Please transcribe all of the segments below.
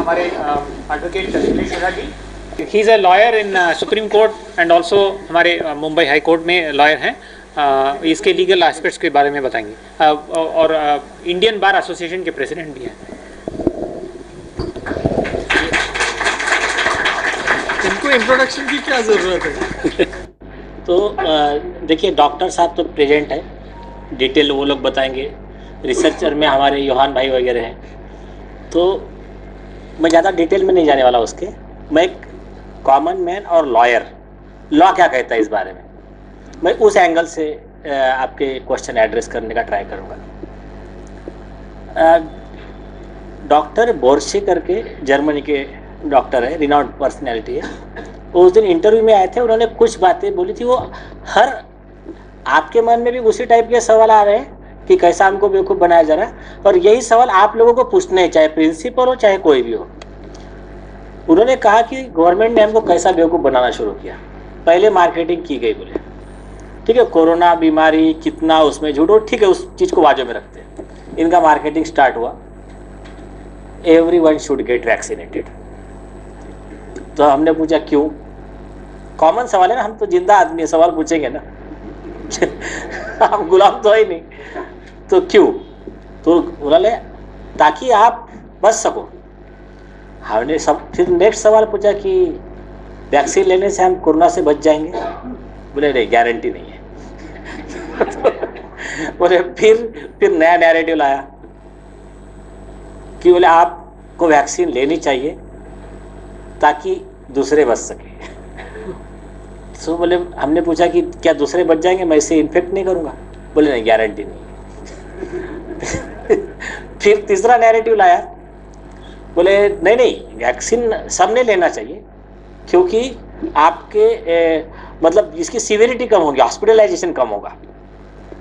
हमारे advocate Nilesh Ojha ji. He is a lawyer in Supreme Court and also हमारे Mumbai High Court में lawyer हैं. इसके लीगल एस्पेक्ट्स के बारे में बताएंगे और इंडियन बार एसोसिएशन के प्रेसिडेंट भी हैं. इनको इंट्रोडक्शन की क्या ज़रूरत है? तो देखिए, डॉक्टर साहब तो प्रेजेंट है, डिटेल वो लोग बताएंगे. रिसर्चर में हमारे योहान भाई वगैरह हैं, तो मैं ज़्यादा डिटेल में नहीं जाने वाला उसके. मैं एक कॉमन मैन और लॉयर, लॉ क्या कहता है इस बारे में, मैं उस एंगल से आपके क्वेश्चन एड्रेस करने का ट्राई करूँगा. डॉक्टर बोर्शे करके जर्मनी के डॉक्टर है, रिनाउंड पर्सनैलिटी है. उस दिन इंटरव्यू में आए थे, उन्होंने कुछ बातें बोली थी, वो हर आपके मन में भी उसी टाइप के सवाल आ रहे हैं कि कैसा हमको बेवकूफ़ बनाया जा रहा है, और यही सवाल आप लोगों को पूछने हैं, चाहे प्रिंसिपल हो चाहे कोई भी हो. उन्होंने कहा कि गवर्नमेंट ने हमको कैसा बेवकूफ़ बनाना शुरू किया. पहले मार्केटिंग की गई, बोले ठीक है, कोरोना बीमारी कितना उसमें झूठ हो, ठीक है, उस चीज़ को बाजू में रखते हैं. इनका मार्केटिंग स्टार्ट हुआ, एवरीवन शुड गेट वैक्सीनेटेड. तो हमने पूछा क्यों. कॉमन सवाल है ना, हम तो जिंदा आदमी है, सवाल पूछेंगे ना. हम गुलाम तो है नहीं, तो क्यों. तो बोले ताकि आप बच सको. हमने सब फिर नेक्स्ट सवाल पूछा कि वैक्सीन लेने से हम कोरोना से बच जाएंगे. बोले नहीं, गारंटी नहीं है. बोले फिर नया नैरेटिव लाया कि बोले आपको वैक्सीन लेनी चाहिए ताकि दूसरे बच सके. तो बोले, हमने पूछा कि क्या दूसरे बच जाएंगे, मैं इससे इन्फेक्ट नहीं करूँगा. बोले नहीं, गारंटी नहीं. फिर तीसरा नैरेटिव लाया, बोले नहीं, वैक्सीन सबने लेना चाहिए क्योंकि आपके मतलब इसकी सीवियरिटी कम होगी, हॉस्पिटलाइजेशन कम होगा,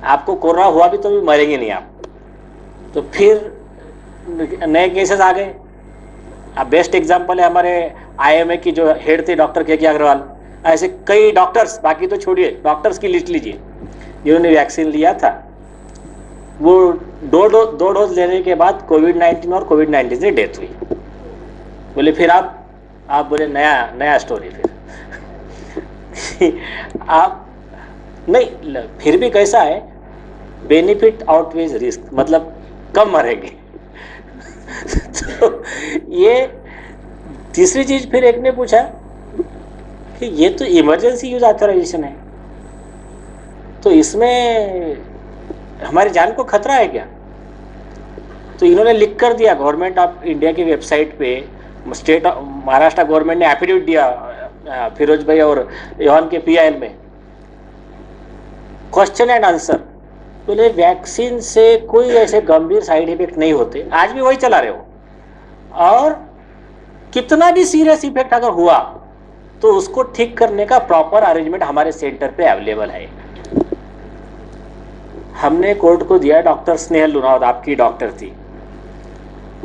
आपको कोरोना हुआ भी तो भी मरेंगे नहीं आप. तो फिर नए केसेस आ गए. अब बेस्ट एग्जांपल है हमारे आईएमए की जो हेड थे डॉक्टर के अग्रवाल. ऐसे कई डॉक्टर्स, बाकी तो छोड़िए, डॉक्टर्स की लिस्ट लीजिए जिन्होंने वैक्सीन लिया था. वो दो डोज लेने के बाद कोविड-19 और कोविड-19 से डेथ हुई. बोले फिर आप बोले नया स्टोरी. फिर आप नहीं, फिर भी कैसा है, बेनिफिट आउटवेज रिस्क, मतलब कम मरेंगे. तो ये तीसरी चीज फिर एक ने पूछा कि ये तो इमरजेंसी यूज ऑथराइजेशन है, तो इसमें हमारी जान को खतरा है क्या. तो इन्होंने लिख कर दिया गवर्नमेंट ऑफ इंडिया की वेबसाइट पे, स्टेट महाराष्ट्र गवर्नमेंट ने एफिडेविट दिया फिरोज भाई और योहान के पीआईएल में, क्वेश्चन एंड आंसर. बोले वैक्सीन से कोई ऐसे गंभीर साइड इफेक्ट नहीं होते, आज भी वही चला रहे हो, और कितना भी सीरियस इफेक्ट अगर हुआ तो उसको ठीक करने का प्रॉपर अरेंजमेंट हमारे सेंटर पे अवेलेबल है. हमने कोर्ट को दिया, डॉक्टर स्नेहल लुनावत आपकी डॉक्टर थी,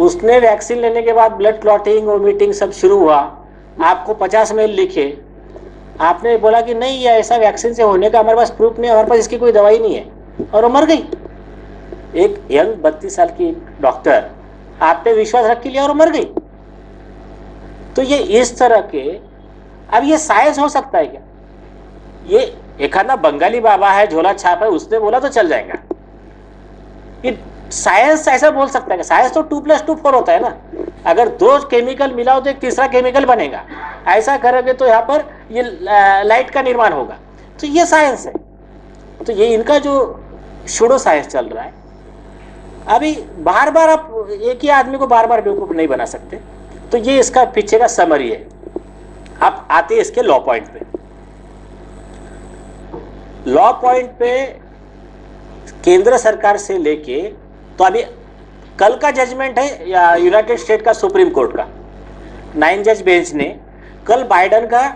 उसने वैक्सीन लेने के बाद ब्लड क्लॉटिंग वोमिटिंग सब शुरू हुआ, आपको 50 मेल लिखे. आपने बोला कि नहीं, ये ऐसा वैक्सीन से होने का हमारे पास प्रूफ नहीं है, हमारे पास इसकी कोई दवाई नहीं है, और वो मर गई. एक यंग 32 साल की डॉक्टर, आपने विश्वास रख के लिया और वो मर गई. तो ये इस तरह के, अब ये साइंस हो सकता है क्या. ये एक आधा बंगाली बाबा है, झोला छाप है, उसने बोला तो चल जाएगा. ये साइंस ऐसा बोल सकता है. साइंस तो 2+2 4 होता है ना. अगर 2 केमिकल मिलाओ तो एक तीसरा केमिकल बनेगा, ऐसा करोगे तो यहाँ पर ये लाइट का निर्माण होगा. तो ये साइंस है. तो ये इनका जो शूडो साइंस चल रहा है. अभी बार बार आप एक ही आदमी को बार बार बेवकूफ नहीं बना सकते. तो ये इसका पीछे का समरी है. आप आते हैं इसके लॉ पॉइंट पे. लॉ पॉइंट पे केंद्र सरकार से लेके, तो अभी कल का जजमेंट है यूनाइटेड स्टेट का सुप्रीम कोर्ट का 9 जज बेंच ने कल बाइडेन का,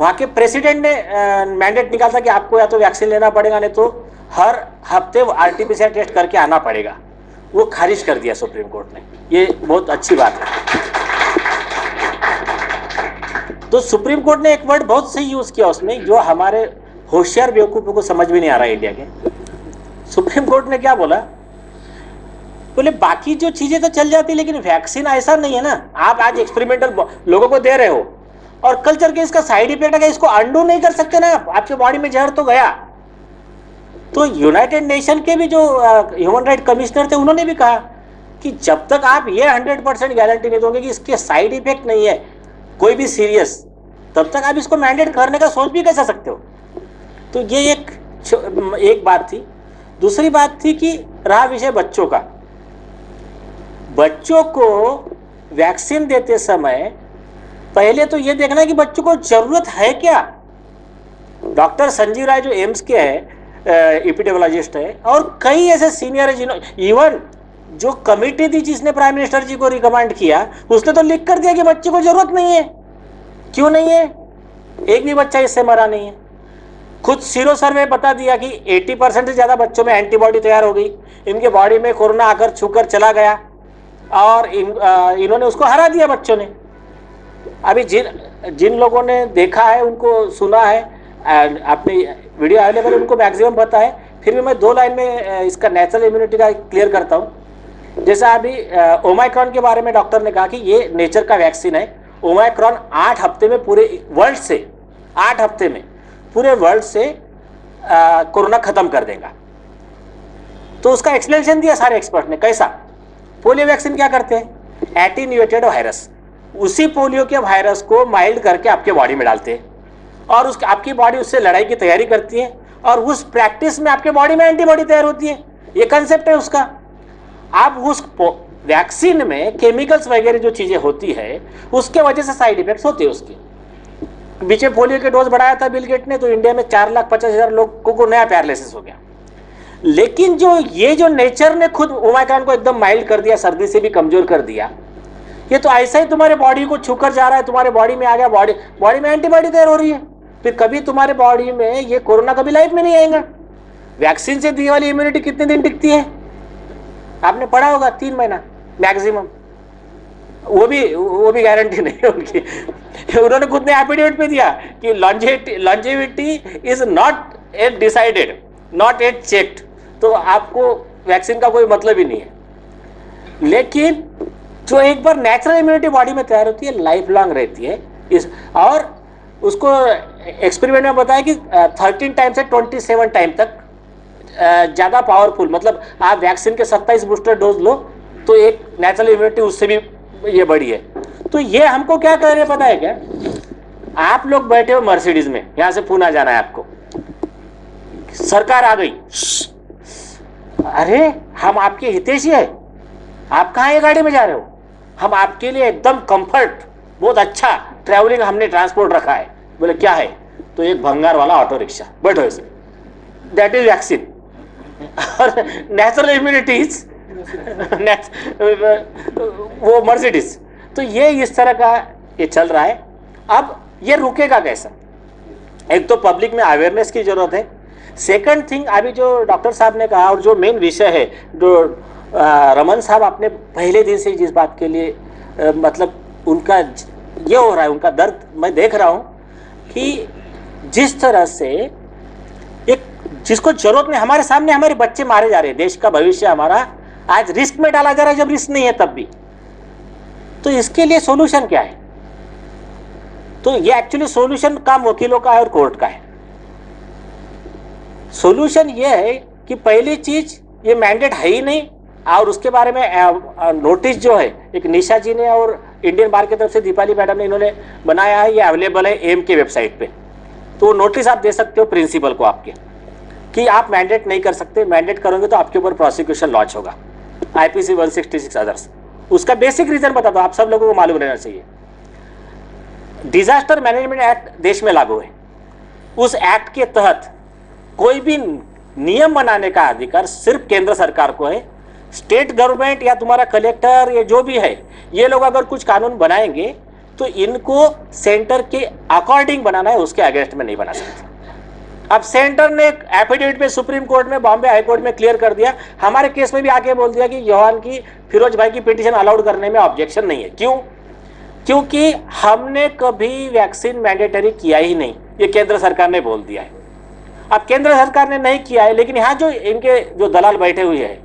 वहाँ के प्रेसिडेंट ने मैंडेट निकाला था कि आपको या तो वैक्सीन लेना पड़ेगा, नहीं तो हर हफ्ते आरटीपीसीआर टेस्ट करके आना पड़ेगा. वो खारिज कर दिया सुप्रीम कोर्ट ने. ये बहुत अच्छी बात है. तो सुप्रीम कोर्ट ने एक वर्ड बहुत सही यूज किया उसमें, जो हमारे होशियार बेवकूफों को समझ में नहीं आ रहा है इंडिया के. सुप्रीम कोर्ट ने क्या बोला बोले बाकी जो चीजें तो चल जाती, लेकिन वैक्सीन ऐसा नहीं है ना। आप आज एक्सपेरिमेंटल लोगों को दे रहे हो और कल चल के इसका साइड इफेक्ट है, इसको अंडू नहीं कर सकते ना आप, आपके बॉडी में जहर तो गया। तो यूनाइटेड नेशन के भी जो ह्यूमन राइट कमिश्नर थे, उन्होंने भी कहा कि जब तक आप ये 100% गारंटी नहीं दोगे कि इसके साइड इफेक्ट नहीं है कोई भी सीरियस, तब तक आप इसको मैंडेट करने का सोच भी कैसे सकते हो। तो ये एक बात थी। दूसरी बात थी कि रहा विषय बच्चों का। बच्चों को वैक्सीन देते समय पहले तो ये देखना है कि बच्चों को जरूरत है क्या। डॉक्टर संजीव राय जो एम्स के हैं एपिडेमियोलॉजिस्ट है, और कई ऐसे सीनियर है, इवन जो कमेटी थी जिसने प्राइम मिनिस्टर जी को रिकमेंड किया, उसने तो लिख कर दिया कि बच्चे को जरूरत नहीं है। क्यों नहीं है? एक भी बच्चा इससे मरा नहीं है। खुद सीरो सर्वे बता दिया कि 80% से ज़्यादा बच्चों में एंटीबॉडी तैयार हो गई, इनके बॉडी में कोरोना आकर छूकर चला गया और इन्होंने उसको हरा दिया बच्चों ने। अभी जिन लोगों ने देखा है, उनको सुना है, अपनी वीडियो अवेलेबल, उनको मैक्सिमम पता है। फिर भी मैं 2 लाइन में इसका नेचुरल इम्यूनिटी का क्लियर करता हूँ। जैसा अभी ओमाइक्रॉन के बारे में डॉक्टर ने कहा कि ये नेचर का वैक्सीन है। ओमाइक्रॉन 8 हफ्ते में पूरे वर्ल्ड से 8 हफ्ते में पूरे वर्ल्ड से कोरोना खत्म कर देगा। तो उसका एक्सप्लेनेशन दिया सारे एक्सपर्ट ने। कैसा? पोलियो वैक्सीन क्या करते हैं? एटीन्यूएटेड वायरस, उसी पोलियो के वायरस को माइल्ड करके आपके बॉडी में डालते हैं और उसके आपकी बॉडी उससे लड़ाई की तैयारी करती है और उस प्रैक्टिस में आपके बॉडी में एंटीबॉडी तैयार होती है। ये कंसेप्ट है उसका। आप उस वैक्सीन में केमिकल्स वगैरह जो चीजें होती है, उसके वजह से साइड इफेक्ट्स होते हैं उसके। बीच में पोलियो के डोज बढ़ाया था बिल गेट ने, तो इंडिया में 4,50,000 लोगों को नया पैरालिसिस हो गया। लेकिन जो नेचर ने खुद ओमाइक्रॉन को एकदम माइल्ड कर दिया, सर्दी से भी कमजोर कर दिया, ये तो ऐसा ही तुम्हारे बॉडी को छूकर जा रहा है, तुम्हारे बॉडी में आ गया, बॉडी में एंटीबॉडी तैयार हो रही है। फिर कभी तुम्हारे बॉडी में ये कोरोना कभी लाइफ में नहीं आएगा। वैक्सीन से दी वाली इम्यूनिटी कितने दिन टिकती है? आपने पढ़ा होगा, 3 महीना मैक्सिमम। वो भी गारंटी नहीं उनकी। उन्होंने खुद ने एफिडेविट पे दिया कि longevity is not at decided, not at checked. तो आपको वैक्सीन का कोई मतलब ही नहीं है। लेकिन जो एक बार नेचुरल इम्यूनिटी बॉडी में तैयार होती है, लाइफ लॉन्ग रहती है। और उसको एक्सपेरिमेंट में बताया कि 13 टाइम से 27 टाइम तक ज़्यादा पावरफुल, मतलब आप वैक्सीन के 27 बूस्टर डोज लो तो एक नेचुरल इम्यूनिटी उससे भी ये बड़ी है। तो ये हमको क्या कह रहे पता है क्या? आप लोग बैठे हो मर्सिडीज में, यहां से पूना जाना है आपको, सरकार आ गई, अरे हम आपके हितैषी है, आप कहाँ ये गाड़ी में जा रहे हो? हम आपके लिए एकदम कंफर्ट, बहुत अच्छा ट्रैवलिंग हमने ट्रांसपोर्ट रखा है। बोले क्या है? तो एक भंगार वाला ऑटो रिक्शा, बैठो इसमें, दैट इज वैक्सीन। और नेचुरल इम्यूनिटीज वो मर्सिडीज। तो ये इस तरह का ये चल रहा है। अब ये रुकेगा कैसा? एक तो पब्लिक में अवेयरनेस की जरूरत है। सेकंड थिंग, अभी जो डॉक्टर साहब ने कहा और जो मेन विषय है, जो रमन साहब आपने पहले दिन से जिस बात के लिए मतलब उनका ये हो रहा है, उनका दर्द मैं देख रहा हूँ कि जिस तरह से एक जिसको जरूरत नहीं, हमारे सामने हमारे बच्चे मारे जा रहे हैं, देश का भविष्य हमारा आज रिस्क में डाला जा रहा है जब रिस्क नहीं है तब भी। तो इसके लिए सॉल्यूशन क्या है? तो ये एक्चुअली सॉल्यूशन काम वकीलों का है और कोर्ट का है। सॉल्यूशन ये है कि पहली चीज ये मैंडेट है ही नहीं, और उसके बारे में नोटिस जो है एक निशा जी ने और इंडियन बार की तरफ से दीपाली मैडम ने इन्होंने बनाया है, ये अवेलेबल है एम के वेबसाइट पे। तो नोटिस आप दे सकते हो प्रिंसिपल को आपके कि आप मैंडेट नहीं कर सकते, मैंडेट करोगे तो आपके ऊपर प्रोसिक्यूशन लॉन्च होगा, IPC 166 अदर्स। उसका बेसिक रीजन बता दो, आप सब लोगों को मालूम रहना चाहिए। डिजास्टर मैनेजमेंट एक्ट देश में लागू है, उस एक्ट के तहत कोई भी नियम बनाने का अधिकार सिर्फ केंद्र सरकार को है। स्टेट गवर्नमेंट या तुम्हारा कलेक्टर या जो भी है, ये लोग अगर कुछ कानून बनाएंगे तो इनको सेंटर के अकॉर्डिंग बनाना है, उसके अगेंस्ट में नहीं बना सकते। अब सेंटर ने एफिडेविट में सुप्रीम कोर्ट में, बॉम्बे हाई कोर्ट में क्लियर कर दिया, हमारे केस में भी आके बोल दिया कि योहान की, फिरोज भाई की पिटीशन अलाउड करने में ऑब्जेक्शन नहीं है। क्यों? क्योंकि हमने कभी वैक्सीन मैंडेटरी किया ही नहीं, ये केंद्र सरकार ने बोल दिया है। अब केंद्र सरकार ने नहीं किया है, लेकिन यहाँ जो इनके जो दलाल बैठे हुए हैं,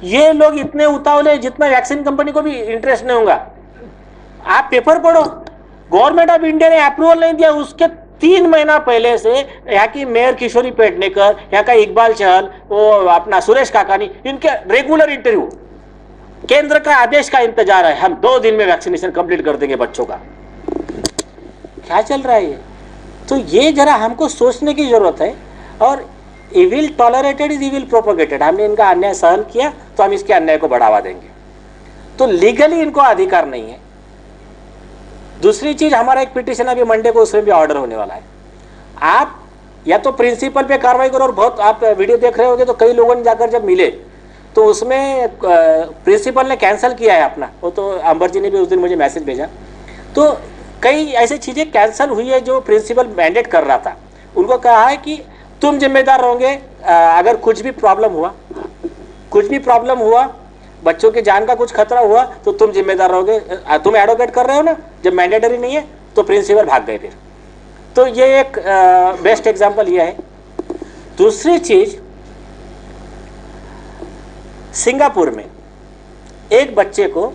ये लोग इतने उतावले जितना वैक्सीन कंपनी को भी इंटरेस्ट नहीं होगा। आप पेपर पढ़ो, गवर्नमेंट ऑफ इंडिया ने अप्रूवल नहीं दिया, उसके 3 महीना पहले से यहाँ की मेयर किशोरी पेडनेकर, यहाँ का इकबाल चहल, वो अपना सुरेश काकानी, इनके रेगुलर इंटरव्यू, केंद्र का आदेश का इंतजार है, हम 2 दिन में वैक्सीनेशन कंप्लीट कर देंगे बच्चों का। क्या चल रहा है ये? तो ये जरा हमको सोचने की जरूरत है। और evil tolerated is evil propagated. हमने इनका अन्याय सहन किया तो हम इसके अन्याय को बढ़ावा देंगे। तो लीगली इनको अधिकार नहीं है। दूसरी चीज, हमारा एक पिटीशन अभी मंडे को, उसमें भी ऑर्डर होने वाला है। आप या तो प्रिंसिपल पे कार्रवाई करो, और बहुत आप वीडियो देख रहे होगे तो कई लोगों ने जाकर जब मिले तो उसमें प्रिंसिपल ने कैंसिल किया है अपना, वो तो अंबर जी ने भी उस दिन मुझे मैसेज भेजा। तो कई ऐसी चीजें कैंसिल हुई है जो प्रिंसिपल मैंडेट कर रहा था। उनको कहा है कि तुम जिम्मेदार रहोगे, अगर कुछ भी प्रॉब्लम हुआ, बच्चों की जान का कुछ खतरा हुआ तो तुम जिम्मेदार रहोगे। तुम एडवोकेट कर रहे हो ना, जब मैंडेटरी नहीं है तो प्रिंसिपल भाग गए फिर। तो ये एक बेस्ट एग्जांपल ये है। दूसरी चीज, सिंगापुर में एक बच्चे को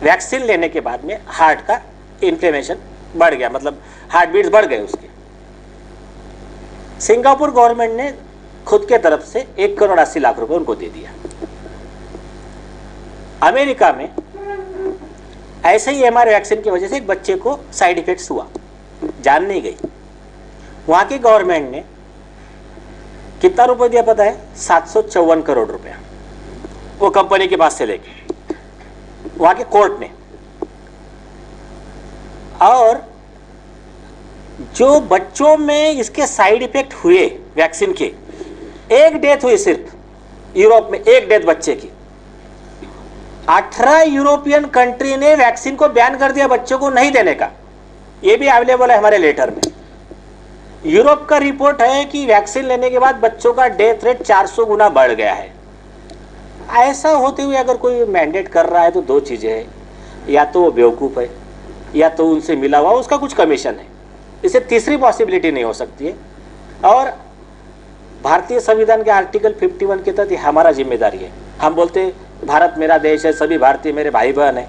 वैक्सीन लेने के बाद में हार्ट का इन्फ्लेमेशन बढ़ गया, मतलब हार्ट बीट्स बढ़ गए उसके। सिंगापुर गवर्नमेंट ने खुद के तरफ से 1,80,00,000 रुपए उनको दे दिया। अमेरिका में ऐसे ही एमआर वैक्सीन की वजह से एक बच्चे को साइड इफेक्ट्स हुआ, जान नहीं गई। वहां की गवर्नमेंट ने कितना रुपए दिया पता है? 754 करोड़ रुपया, वो कंपनी के पास से लेके वहां के कोर्ट ने। और जो बच्चों में इसके साइड इफेक्ट हुए वैक्सीन के, एक डेथ हुई सिर्फ यूरोप में, एक डेथ बच्चे की। 18 यूरोपियन कंट्री ने वैक्सीन को बैन कर दिया बच्चों को नहीं देने का। ये भी अवेलेबल है हमारे लेटर में। यूरोप का रिपोर्ट है कि वैक्सीन लेने के बाद बच्चों का डेथ रेट 400 गुना बढ़ गया है। ऐसा होते हुए अगर कोई मैंडेट कर रहा है तो 2 चीजें हैं, या तो वो बेवकूफ है या तो उनसे मिला हुआ उसका कुछ कमीशन है। इसे तीसरी पॉसिबिलिटी नहीं हो सकती है। और भारतीय संविधान के आर्टिकल 51 के तहत हमारा जिम्मेदारी है। हम बोलते भारत मेरा देश है, सभी भारतीय मेरे भाई बहन है।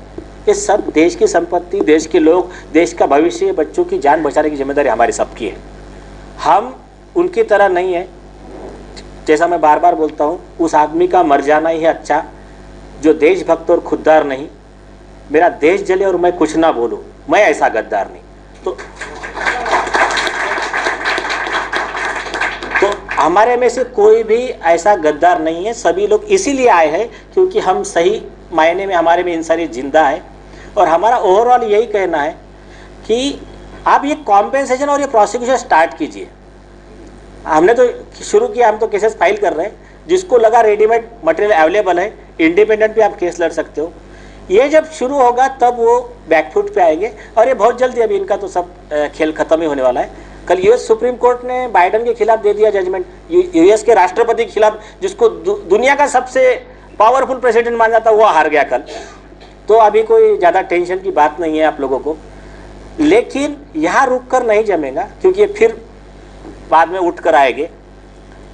ये सब देश की संपत्ति, देश के लोग, देश का भविष्य, बच्चों की जान बचाने की जिम्मेदारी हमारी सबकी है। हम उनकी तरह नहीं है। जैसा मैं बार बार बोलता हूँ, उस आदमी का मर जाना ही है अच्छा जो देशभक्त और खुददार नहीं। मेरा देश जले और मैं कुछ ना बोलूं, मैं ऐसा गद्दार नहीं। तो हमारे में से कोई भी ऐसा गद्दार नहीं है। सभी लोग इसीलिए आए हैं क्योंकि हम सही मायने में हमारे में इंसानियत जिंदा है। और हमारा ओवरऑल यही कहना है कि आप ये कॉम्पेंसेशन और ये प्रोसिक्यूशन स्टार्ट कीजिए। हमने तो शुरू किया, हम तो केसेस फाइल कर रहे हैं। जिसको लगा रेडीमेड मटेरियल अवेलेबल है, इंडिपेंडेंट भी आप केस लड़ सकते हो। ये जब शुरू होगा तब वो बैकफुट पे आएंगे। और ये बहुत जल्दी, अभी इनका तो सब खेल खत्म ही होने वाला है। कल यूएस सुप्रीम कोर्ट ने बाइडेन के खिलाफ दे दिया जजमेंट, यूएस के राष्ट्रपति के खिलाफ, जिसको दुनिया का सबसे पावरफुल प्रेसिडेंट माना जाता, वो हार गया कल। तो अभी कोई ज़्यादा टेंशन की बात नहीं है आप लोगों को। लेकिन यहाँ रुक कर नहीं जमेगा, क्योंकि ये फिर बाद में उठ कर आएंगे।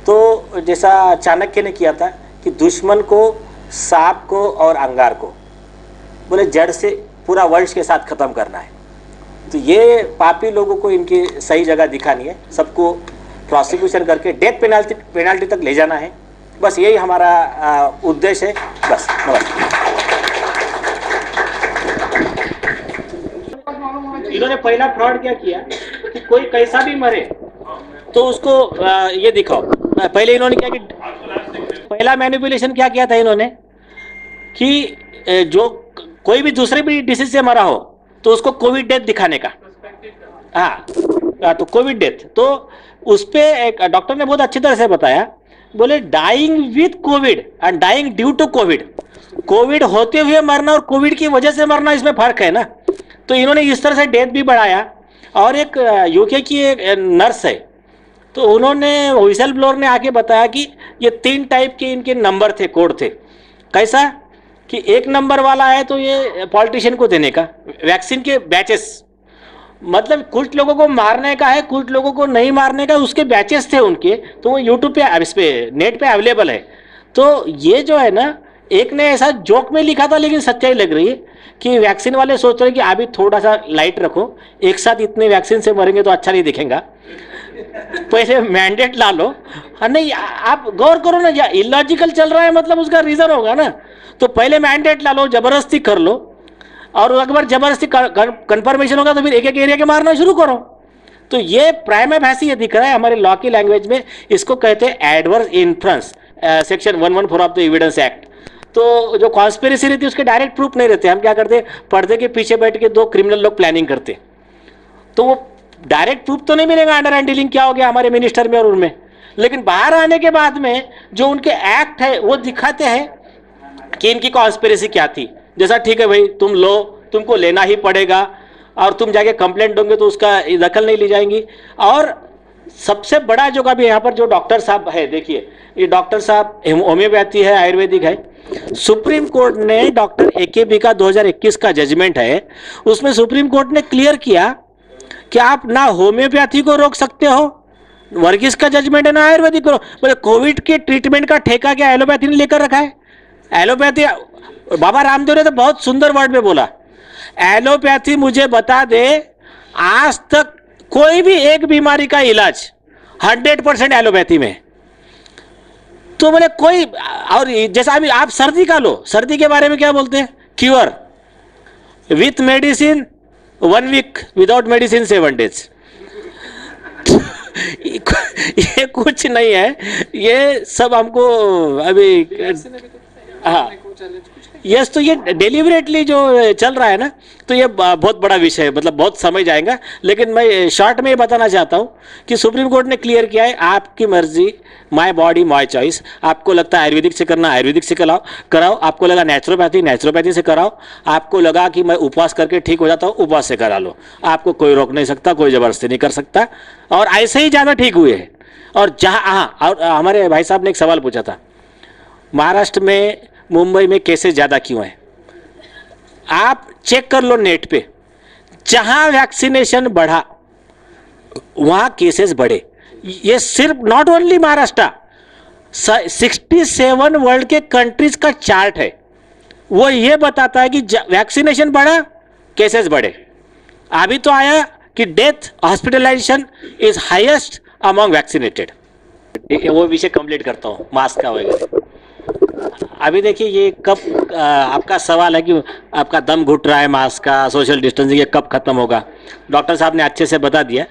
तो जैसा चाणक्य ने किया था कि दुश्मन को, सांप को और अंगार को बोले जड़ से पूरा वंश के साथ खत्म करना है। तो ये पापी लोगों को इनकी सही जगह दिखानी है, सबको प्रोसिक्यूशन करके डेथ पेनाल्टी तक ले जाना है। बस यही हमारा उद्देश्य है। बस नमस्कार। इन्होंने पहला फ्रॉड क्या किया कि कोई कैसा भी मरे तो उसको ये दिखाओ। पहले इन्होंने क्या कि पहला मैनिपुलेशन क्या किया था इन्होंने कि जो कोई भी दूसरे भी डिसीज से मरा हो तो उसको कोविड डेथ दिखाने का। हाँ, तो कोविड डेथ, तो उस पे एक डॉक्टर ने बहुत अच्छी तरह से बताया, बोले dying with Covid and dying due to Covid. Covid होते हुए मरना और कोविड की वजह से मरना, इसमें फर्क है ना। तो इन्होंने इस तरह से डेथ भी बढ़ाया। और एक यूके की एक नर्स है, तो उन्होंने व्हिसल ब्लोअर ने आके बताया कि ये 3 टाइप के इनके नंबर थे, कोड थे। कैसा कि 1 नंबर वाला है तो ये पॉलिटिशियन को देने का, वैक्सीन के बैचेस, मतलब कुछ लोगों को मारने का है, कुछ लोगों को नहीं मारने का, उसके बैचेस थे उनके। तो वो यूट्यूब पे, इस पे नेट पे अवेलेबल है। तो ये जो है ना, एक ने ऐसा जोक में लिखा था लेकिन सच्चाई लग रही है कि वैक्सीन वाले सोच रहे हैं कि अभी थोड़ा सा लाइट रखो, एक साथ इतने वैक्सीन से मरेंगे तो अच्छा नहीं दिखेगा, पहले मैंडेट ला लो। हाँ नहीं, आप गौर करो ना, या इलॉजिकल चल रहा है मतलब उसका रीजन होगा ना। तो पहले मैंडेट ला लो, जबरदस्ती कर लो, और अगर जबरदस्ती कंफर्मेशन होगा तो फिर एक एक एरिया के मारना शुरू करो। तो ये प्राइमा फैसी ये दिख रहा है हमारे लॉ की लैंग्वेज में, इसको कहते हैं adverse inference, section 114 of the evidence act. तो जो कॉन्स्पिरेसी रहती है उसके डायरेक्ट प्रूफ नहीं रहते, हम क्या करते हैं, पर्दे के पीछे बैठ के दो क्रिमिनल लोग प्लानिंग करते, तो वो डायरेक्ट प्रूफ तो नहीं मिलेगा अंडर हैंड डीलिंग क्या हो गया हमारे मिनिस्टर में और उनमें, लेकिन बाहर आने के बाद में जो उनके एक्ट है वो दिखाते हैं कि इनकी कॉन्स्पिरेसी क्या थी। जैसा ठीक है भाई तुम लो, तुमको लेना ही पड़ेगा, और तुम जाके कंप्लेंट दोगे तो उसका दखल नहीं ली जाएंगी। और सबसे बड़ा जो अभी यहाँ पर जो डॉक्टर साहब है, देखिए ये डॉक्टर साहब होम्योपैथी है, आयुर्वेदिक है। सुप्रीम कोर्ट ने डॉक्टर AKB का 2021 का जजमेंट है, उसमें सुप्रीम कोर्ट ने क्लियर किया कि आप ना होम्योपैथी को रोक सकते हो, वर्गीस का जजमेंट है, ना आयुर्वेदिक को। मतलब कोविड के ट्रीटमेंट का ठेका क्या एलोपैथी ने लेकर रखा है? एलोपैथी, बाबा रामदेव ने तो बहुत सुंदर वर्ड में बोला, एलोपैथी मुझे बता दे आज तक कोई भी एक बीमारी का इलाज 100% एलोपैथी में। तो बोले कोई, और जैसा अभी आप सर्दी का लो, सर्दी के बारे में क्या बोलते हैं, cure with medicine 1 week, without medicine 7 days. ये कुछ नहीं है, ये सब हमको अभी, हाँ यस, तो ये डेलिबरेटली जो चल रहा है ना, तो ये बहुत बड़ा विषय है, मतलब बहुत समय जाएगा। लेकिन मैं शॉर्ट में ये बताना चाहता हूँ कि सुप्रीम कोर्ट ने क्लियर किया है, आपकी मर्जी, माय बॉडी माय चॉइस। आपको लगता है आयुर्वेदिक से करना, आयुर्वेदिक से कराओ, आपको लगा नेचुरोपैथी से कराओ, आपको लगा कि मैं उपवास करके ठीक हो जाता हूँ, उपवास से करा लो, आपको कोई रोक नहीं सकता, कोई जबरदस्ती नहीं कर सकता। और ऐसे ही ज़्यादा ठीक हुए हैं। और जहाँ, हाँ, और हमारे भाई साहब ने एक सवाल पूछा था, महाराष्ट्र में, मुंबई में केसेस ज़्यादा क्यों हैं? आप चेक कर लो नेट पे, जहां वैक्सीनेशन बढ़ा वहां केसेस बढ़े। ये सिर्फ नॉट ओनली महाराष्ट्र, 67 वर्ल्ड के कंट्रीज का चार्ट है, वो ये बताता है कि वैक्सीनेशन बढ़ा केसेस बढ़े। अभी तो आया कि death hospitalisation is highest among vaccinated. वो विषय कंप्लीट करता हूँ, मास्क का वगैरह। अभी देखिए ये कब, आपका सवाल है कि आपका दम घुट रहा है, मास्क का, सोशल डिस्टेंसिंग, ये कब खत्म होगा? डॉक्टर साहब ने अच्छे से बता दिया।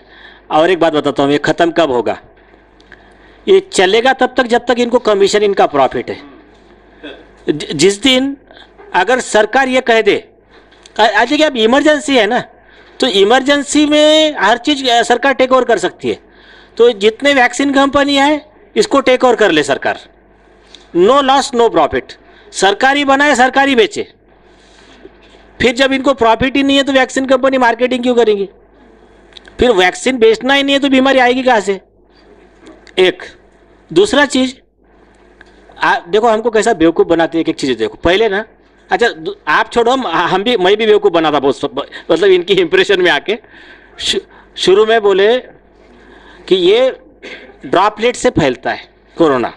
और एक बात बताता हूँ, ये खत्म कब होगा? ये चलेगा तब तक जब तक इनको कमीशन, इनका प्रॉफिट है। जिस दिन अगर सरकार ये कह दे, आज कि अब इमरजेंसी है ना, तो इमरजेंसी में हर चीज़ सरकार टेक ओवर कर सकती है। तो जितने वैक्सीन कंपनी है इसको टेक ओवर कर ले सरकार, नो लॉस नो प्रॉफिट, सरकारी बनाए सरकारी बेचे। फिर जब इनको प्रॉफिट ही नहीं है तो वैक्सीन कंपनी मार्केटिंग क्यों करेंगी? फिर वैक्सीन बेचना ही नहीं है तो बीमारी आएगी कहाँ से? एक दूसरा चीज, देखो हमको कैसा बेवकूफ़ बनाते हैं। एक चीज़ देखो, पहले ना, अच्छा आप छोड़ो, हम भी, मैं भी बेवकूफ़ बना था बहुत, मतलब इनकी इंप्रेशन में आके। शुरू में बोले कि ये ड्रॉपलेट से फैलता है कोरोना,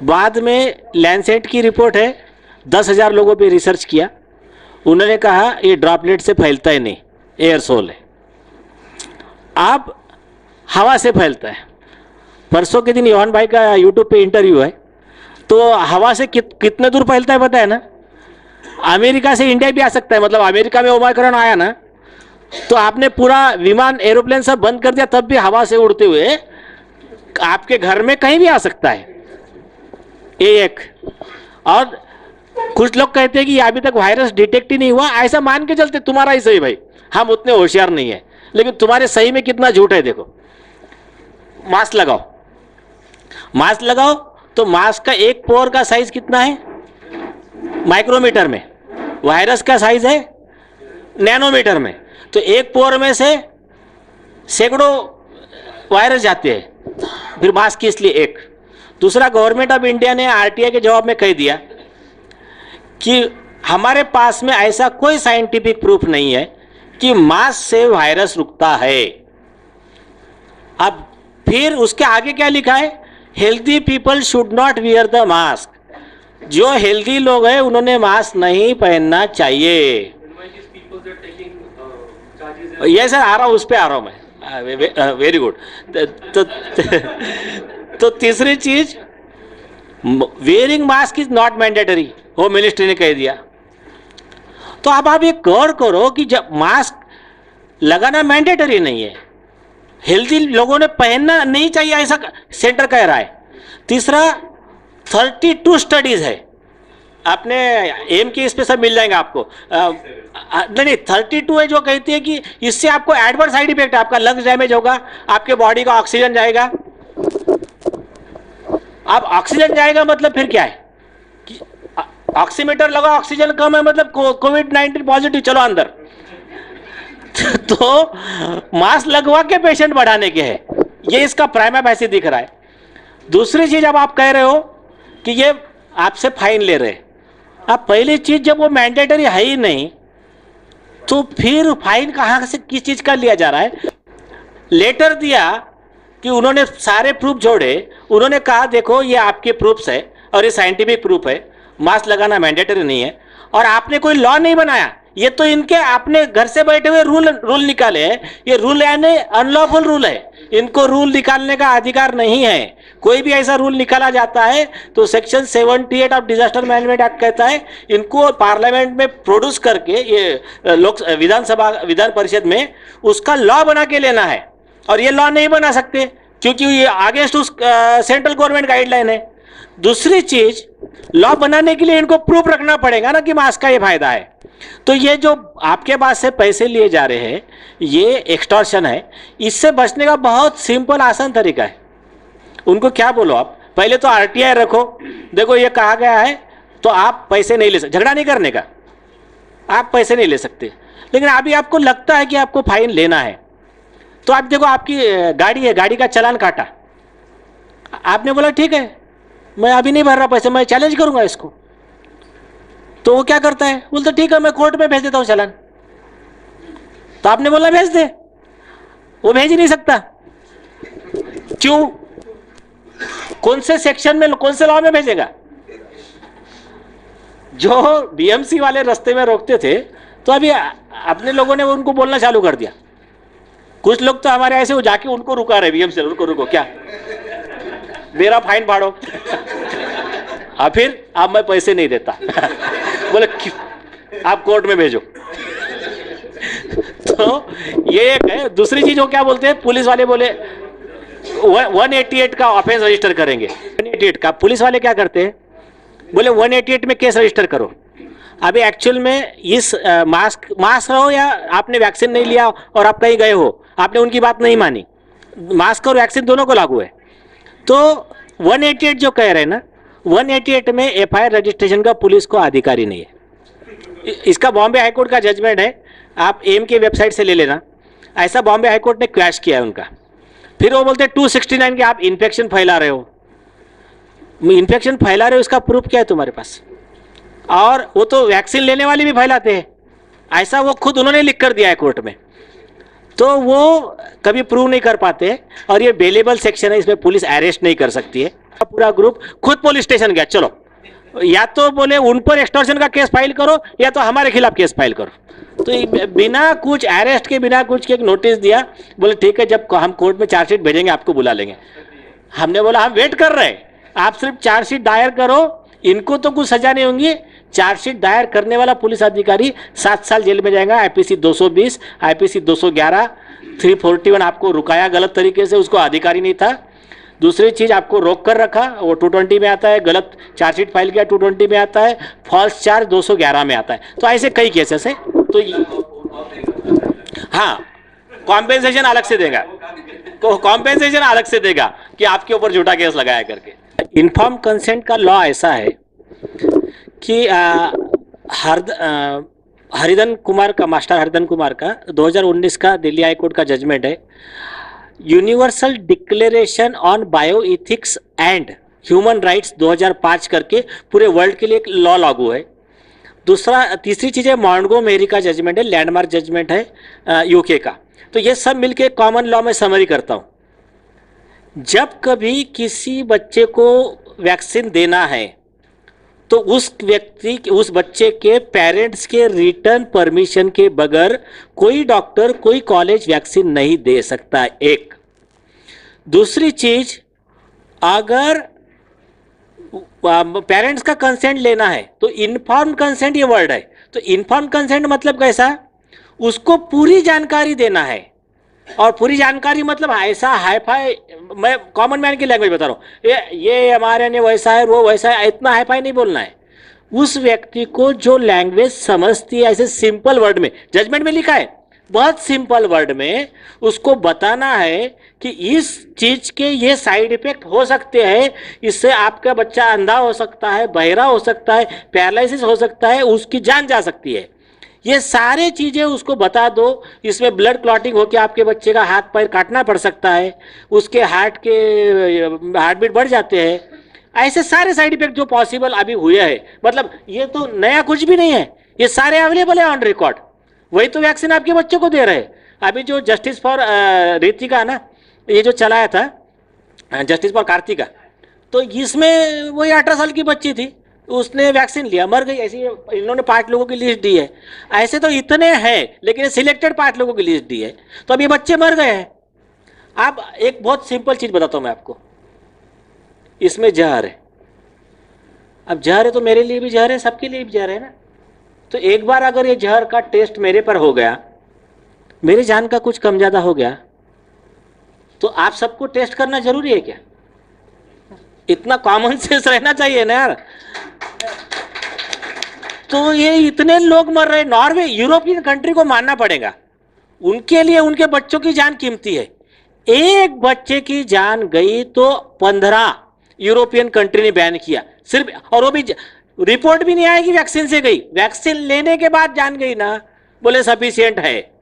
बाद में लैंसेट की रिपोर्ट है, 10,000 लोगों पे रिसर्च किया, उन्होंने कहा ये ड्रॉपलेट से फैलता ही नहीं, एयरसोल है। अब हवा से फैलता है। परसों के दिन योहान भाई का यूट्यूब पे इंटरव्यू है, तो हवा से कितने दूर फैलता है पता है ना? अमेरिका से इंडिया भी आ सकता है। मतलब अमेरिका में ओमाइक्रॉन आया ना, तो आपने पूरा विमान, एरोप्लेन सब बंद कर दिया, तब भी हवा से उड़ते हुए आपके घर में कहीं भी आ सकता है। एक और कुछ लोग कहते हैं कि अभी तक वायरस डिटेक्ट ही नहीं हुआ, ऐसा मान के चलते तुम्हारा ही सही भाई, हम उतने होशियार नहीं है, लेकिन तुम्हारे सही में कितना झूठ है देखो। मास्क लगाओ, मास्क लगाओ, तो मास्क का एक पोर का साइज कितना है? माइक्रोमीटर में। वायरस का साइज है नैनोमीटर में। तो एक पोर में से सैकड़ों वायरस जाते हैं, फिर मास्क की इसलिए एक। दूसरा, गवर्नमेंट ऑफ इंडिया ने आरटीआई के जवाब में कह दिया कि हमारे पास में ऐसा कोई साइंटिफिक प्रूफ नहीं है कि मास्क से वायरस रुकता है। अब फिर उसके आगे क्या लिखा है? Healthy people should not wear the mask. जो हेल्दी लोग हैं उन्होंने मास्क नहीं पहनना चाहिए। ये सर आ रहा हूँ, उस पर आ रहा हूँ मैं। Very good. तो तीसरी चीज, wearing mask is not mandatory, home ministry ने कह दिया। तो अब आप ये गौर करो कि जब मास्क लगाना मैंडेटरी नहीं है, हेल्दी लोगों ने पहनना नहीं चाहिए ऐसा सेंटर कह रहा है। तीसरा, 32 स्टडीज है, आपने एम की इस पे सब मिल जाएंगे आपको। नहीं 32 है जो कहती है कि इससे आपको एडवर्स साइड इफेक्ट है, आपका लंग्स डैमेज होगा, आपके बॉडी का ऑक्सीजन जाएगा। अब ऑक्सीजन जाएगा मतलब फिर क्या है कि ऑक्सीमीटर लगा, ऑक्सीजन कम है मतलब कोविड-19 पॉजिटिव, चलो अंदर। तो मास्क लगवा के पेशेंट बढ़ाने के है, ये इसका प्राइमा फैसी दिख रहा है। दूसरी चीज, अब आप कह रहे हो कि ये आपसे फाइन ले रहे हैं। अब पहली चीज, जब वो मैंडेटरी है ही नहीं तो फिर फाइन कहां से किस चीज का लिया जा रहा है? लेटर दिया कि उन्होंने सारे प्रूफ जोड़े, उन्होंने कहा देखो ये आपके प्रूफ्स है और ये साइंटिफिक प्रूफ है, मास्क लगाना मैंडेटरी नहीं है, और आपने कोई लॉ नहीं बनाया, ये तो इनके आपने घर से बैठे हुए रूल निकाले हैं। ये रूल यानी अनलॉफुल रूल है, इनको रूल निकालने का अधिकार नहीं है। कोई भी ऐसा रूल निकाला जाता है तो section 78 of disaster management act कहता है इनको पार्लियामेंट में प्रोड्यूस करके, ये विधान परिषद में उसका लॉ बना के लेना है, और ये लॉ नहीं बना सकते क्योंकि ये अगेंस्ट उस सेंट्रल गवर्नमेंट गाइडलाइन है। दूसरी चीज, लॉ बनाने के लिए इनको प्रूफ रखना पड़ेगा ना कि मास्क का ये फायदा है। तो ये जो आपके पास से पैसे लिए जा रहे हैं ये एक्सटॉर्शन है। इससे बचने का बहुत सिंपल आसान तरीका है। उनको क्या बोलो आप, पहले तो आरटीआई रखो, देखो ये कहा गया है तो आप पैसे नहीं ले सकते, झगड़ा नहीं करने का, आप पैसे नहीं ले सकते। लेकिन अभी आपको लगता है कि आपको फाइन लेना है, तो आप देखो आपकी गाड़ी है, गाड़ी का चालान काटा, आपने बोला ठीक है मैं अभी नहीं भर रहा पैसे, मैं चैलेंज करूंगा इसको। तो वो क्या करता है, बोलता ठीक है मैं कोर्ट में भेज देता हूं चालान। तो आपने बोला भेज दे, वो भेज ही नहीं सकता। क्यों? कौन से सेक्शन में, कौन से लॉ में भेजेगा? जो बीएमसी वाले रास्ते में रोकते थे तो अभी अपने लोगों ने उनको बोलना चालू कर दिया। कुछ लोग तो हमारे ऐसे हो जाके उनको रुका रहे, बीएमसी उनको रुको क्या, मेरा फाइन फाड़ो। फिर अब मैं पैसे नहीं देता। बोले आप कोर्ट में भेजो। तो ये एक है। दूसरी चीज वो क्या बोलते हैं, पुलिस वाले बोले 188 का ऑफेंस रजिस्टर करेंगे। 188 का पुलिस वाले क्या करते हैं, बोले 188 में केस रजिस्टर करो। अभी एक्चुअल में इस मास्क हो या आपने वैक्सीन नहीं लिया और आप कहीं गए हो, आपने उनकी बात नहीं मानी, मास्क और वैक्सीन दोनों को लागू है। तो 188 जो कह रहे हैं ना, 188 में एफआईआर रजिस्ट्रेशन का पुलिस को अधिकारी नहीं है। इसका बॉम्बे हाईकोर्ट का जजमेंट है, आप एम के वेबसाइट से ले लेना। ऐसा बॉम्बे हाईकोर्ट ने क्रैश किया है उनका। फिर वो बोलते हैं 269 के आप इन्फेक्शन फैला रहे हो। इन्फेक्शन फैला रहे हो इसका प्रूफ क्या है तुम्हारे पास? और वो तो वैक्सीन लेने वाले भी फैलाते हैं, ऐसा वो खुद उन्होंने लिख कर दिया है कोर्ट में। तो वो कभी प्रूव नहीं कर पाते, और ये बेलेबल सेक्शन है, इसमें पुलिस अरेस्ट नहीं कर सकती है। पूरा ग्रुप खुद पुलिस स्टेशन गया, चलो या तो बोले उन पर एक्सटॉर्शन का केस फाइल करो या तो हमारे खिलाफ केस फाइल करो। तो बिना कुछ अरेस्ट के, बिना कुछ के एक नोटिस दिया, बोले ठीक है जब हम कोर्ट में चार्जशीट भेजेंगे आपको बुला लेंगे। हमने बोला हम वेट कर रहे हैं, आप सिर्फ चार्जशीट दायर करो, इनको तो कुछ सजा नहीं होंगी। चार्जशीट दायर करने वाला पुलिस अधिकारी 7 साल जेल में जाएगा। आईपीसी 220, आईपीसी 211, 341 आपको रुकाया गलत तरीके से, उसको अधिकारी नहीं था। दूसरी चीज आपको रोक कर रखा, वो 220 में आता है, गलत चार्जशीट फाइल किया 220 में आता है, फॉल्स चार्ज 211 में आता है। तो ऐसे कई केसेस है। तो हाँ, कॉम्पेंसेशन अलग से देगा, कॉम्पेंसेशन अलग से देगा कि आपके ऊपर झूठा केस लगाया करके। इन्फॉर्म कंसेंट का लॉ ऐसा है कि हरिधन कुमार का, मास्टर हरिधन कुमार का 2019 का दिल्ली हाई कोर्ट का जजमेंट है। Universal declaration on bio ethics and human rights 2005 करके पूरे वर्ल्ड के लिए एक लॉ लागू है। तीसरी चीज़ है मॉन्टगोमेरी का जजमेंट है, लैंडमार्क जजमेंट है यूके का। तो ये सब मिलके कॉमन लॉ में समरी करता हूँ जब कभी किसी बच्चे को वैक्सीन देना है तो उस बच्चे के पेरेंट्स के रिटर्न परमिशन के बगैर कोई डॉक्टर कोई कॉलेज वैक्सीन नहीं दे सकता। एक दूसरी चीज, अगर पेरेंट्स का कंसेंट लेना है तो इन्फॉर्म्ड कंसेंट ये वर्ड है। तो इन्फॉर्म्ड कंसेंट मतलब कैसा, उसको पूरी जानकारी देना है। और पूरी जानकारी मतलब ऐसा हाईफाई, मैं कॉमन मैन की लैंग्वेज बता रहा हूँ, ये हमारे ने वैसा है वो वैसा है, इतना हाईफाई नहीं बोलना है। उस व्यक्ति को जो लैंग्वेज समझती है, ऐसे सिंपल वर्ड में, जजमेंट में लिखा है, बहुत सिंपल वर्ड में उसको बताना है कि इस चीज के ये साइड इफेक्ट हो सकते हैं, इससे आपका बच्चा अंधा हो सकता है, बहरा हो सकता है, पैरालिसिस हो सकता है, उसकी जान जा सकती है। ये सारे चीजें उसको बता दो। इसमें ब्लड क्लॉटिंग होकर आपके बच्चे का हाथ पैर काटना पड़ सकता है, उसके हार्ट बीट बढ़ जाते हैं, ऐसे सारे साइड इफेक्ट जो पॉसिबल अभी हुए हैं। मतलब ये तो नया कुछ भी नहीं है, ये सारे अवेलेबल है ऑन रिकॉर्ड। वही तो वैक्सीन आपके बच्चों को दे रहे हैं। अभी जो जस्टिस फॉर रीतिका ना, ये जो चलाया था जस्टिस फॉर कार्तिका, तो इसमें वही 18 साल की बच्ची थी, उसने वैक्सीन लिया, मर गई। ऐसी इन्होंने 5 लोगों की लिस्ट दी है। ऐसे तो इतने हैं, लेकिन सिलेक्टेड 5 लोगों की लिस्ट दी है, तो अब ये बच्चे मर गए हैं। अब एक बहुत सिंपल चीज बताता हूं मैं आपको, इसमें जहर है। अब जहर है तो मेरे लिए भी जहर है, सबके लिए भी जहर है ना। तो एक बार अगर ये जहर का टेस्ट मेरे पर हो गया, मेरी जान का कुछ कम ज्यादा हो गया, तो आप सबको टेस्ट करना जरूरी है क्या? इतना कॉमन सेंस रहना चाहिए ना यार। तो ये इतने लोग मर रहे, नॉर्वे यूरोपियन कंट्री को मानना पड़ेगा, उनके लिए उनके बच्चों की जान कीमती है। एक बच्चे की जान गई तो 15 यूरोपियन कंट्री ने बैन किया सिर्फ, और वो भी रिपोर्ट भी नहीं आएगी वैक्सीन से गई, वैक्सीन लेने के बाद जान गई ना, बोले सफिशिएंट है।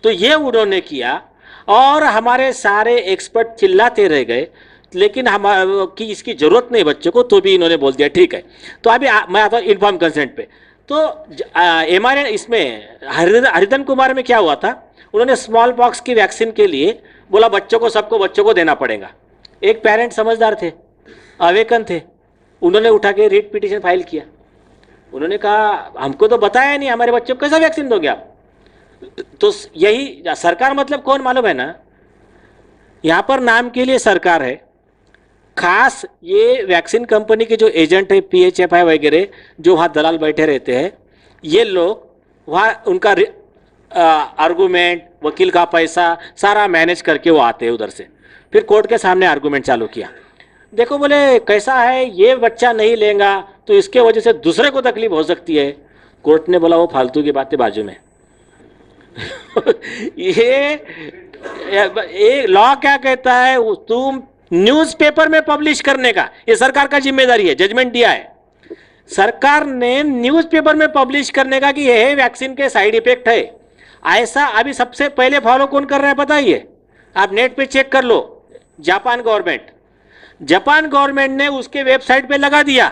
तो ये उन्होंने किया और हमारे सारे एक्सपर्ट चिल्लाते रह गए, लेकिन हम कि इसकी जरूरत नहीं बच्चों को, तो भी इन्होंने बोल दिया ठीक है। तो अभी मैं आता हूँ इन्फॉर्म कंसेंट पे। तो mRNA इसमें हरिधन कुमार में क्या हुआ था, उन्होंने स्मॉल पॉक्स की वैक्सीन के लिए बोला बच्चों को, सबको बच्चों को देना पड़ेगा। एक पेरेंट समझदार थे, अवेकन थे, उन्होंने उठा के रीट पिटीशन फाइल किया। उन्होंने कहा हमको तो बताया नहीं, हमारे बच्चों को कैसा वैक्सीन दोगे आप? तो यही सरकार मतलब कौन मालूम है ना, यहां पर नाम के लिए सरकार है, खास ये वैक्सीन कंपनी के जो एजेंट है, PHFI वगैरह, जो वहाँ दलाल बैठे रहते हैं, ये लोग वहाँ उनका आर्गूमेंट, वकील का पैसा सारा मैनेज करके वो आते हैं उधर से। फिर कोर्ट के सामने आर्गूमेंट चालू किया, देखो बोले कैसा है, ये बच्चा नहीं लेगा तो इसके वजह से दूसरे को तकलीफ हो सकती है। कोर्ट ने बोला वो फालतू की बातें बाजू में ये लॉ क्या कहता है, तुम न्यूज़पेपर में पब्लिश करने का, ये सरकार का जिम्मेदारी है, जजमेंट दिया है सरकार ने न्यूज़पेपर में पब्लिश करने का कि यह वैक्सीन के साइड इफेक्ट है। ऐसा अभी सबसे पहले फॉलो कौन कर रहा है पता है? ये आप नेट पे चेक कर लो, जापान गवर्नमेंट ने उसके वेबसाइट पे लगा दिया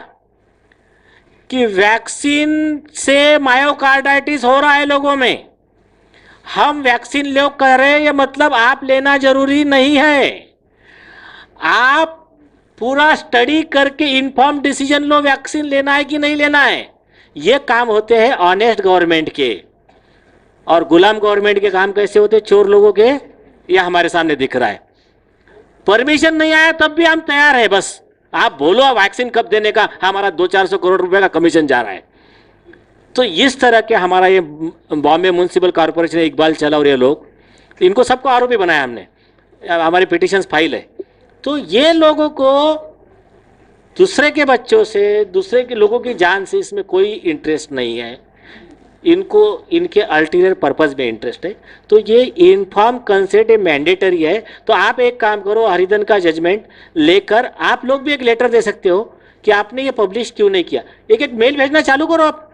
कि वैक्सीन से मायोकार्डाइटिस हो रहा है लोगों में, हम वैक्सीन लो कर रहे हैं, ये मतलब आप लेना जरूरी नहीं है, आप पूरा स्टडी करके इन्फॉर्म डिसीजन लो वैक्सीन लेना है कि नहीं लेना है। ये काम होते हैं ऑनेस्ट गवर्नमेंट के। और गुलाम गवर्नमेंट के काम कैसे होते, चोर लोगों के, यह हमारे सामने दिख रहा है। परमिशन नहीं आया तब भी हम तैयार है, बस आप बोलो वैक्सीन कब देने का, हमारा 200-400 करोड़ रुपए का कमीशन जा रहा है। तो इस तरह के हमारा ये बॉम्बे म्युनिसिपल कॉर्पोरेशन, इकबाल चला और ये लोग, इनको सबको आरोपी बनाया हमने, हमारी पिटिशंस फाइल है। तो ये लोगों को दूसरे के बच्चों से, दूसरे के लोगों की जान से इसमें कोई इंटरेस्ट नहीं है, इनको इनके अल्टीरियर पर्पस में इंटरेस्ट है। तो ये इन्फॉर्म कंसेंट मैंडेटरी है। तो आप एक काम करो, हरिधन का जजमेंट लेकर आप लोग भी एक लेटर दे सकते हो कि आपने ये पब्लिश क्यों नहीं किया। एक मेल भेजना चालू करो आप,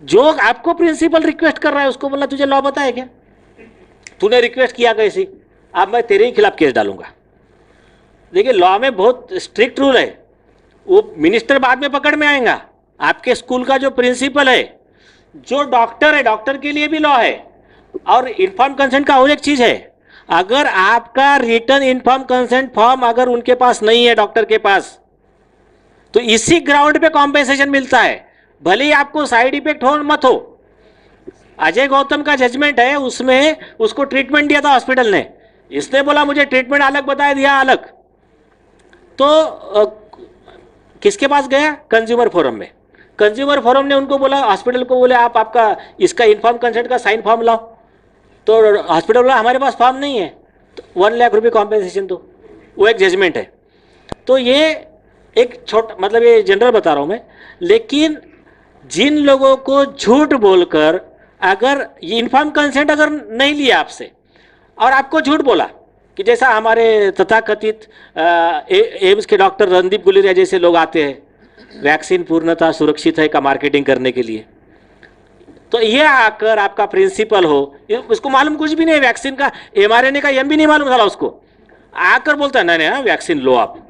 जो आपको प्रिंसिपल रिक्वेस्ट कर रहा है उसको बोलना तुझे लॉ पता है क्या, तूने रिक्वेस्ट किया कैसी, अब मैं तेरे ही खिलाफ केस डालूंगा। देखिए लॉ में बहुत स्ट्रिक्ट रूल है, वो मिनिस्टर बाद में पकड़ में आएगा। आपके स्कूल का जो प्रिंसिपल है, जो डॉक्टर है, डॉक्टर के लिए भी लॉ है। और इन्फॉर्म कंसेंट का और एक चीज है, अगर आपका रिटर्न इन्फॉर्म कंसेंट फॉर्म अगर उनके पास नहीं है, डॉक्टर के पास, तो इसी ग्राउंड पे कॉम्पेंसेशन मिलता है, भले ही आपको साइड इफेक्ट हो मत हो। अजय गौतम का जजमेंट है, उसमें उसको ट्रीटमेंट दिया था हॉस्पिटल ने, इसने बोला मुझे ट्रीटमेंट अलग बता दिया अलग, तो किसके पास गया? कंज्यूमर फोरम में। कंज्यूमर फोरम ने उनको बोला, हॉस्पिटल को बोले आप आपका इसका इन्फॉर्म कंसेंट का साइन फॉर्म लाओ, तो हॉस्पिटल बोला हमारे पास फॉर्म नहीं है, तो 1 लाख रुपये कॉम्पेंसेशन दो। वो एक जजमेंट है। तो ये एक छोटा, मतलब ये जनरल बता रहा हूँ मैं, लेकिन जिन लोगों को झूठ बोलकर अगर ये इन्फॉर्म कंसेंट अगर नहीं लिया आपसे और आपको झूठ बोला, कि जैसा हमारे तथाकथित एम्स के डॉक्टर रणदीप गुलेरिया जैसे लोग आते हैं वैक्सीन पूर्णतः सुरक्षित है का मार्केटिंग करने के लिए, तो ये आकर आपका प्रिंसिपल हो, उसको मालूम कुछ भी नहीं वैक्सीन का, mRNA का एम भी नहीं मालूम था उसको, आकर बोलता है नहीं वैक्सीन लो आप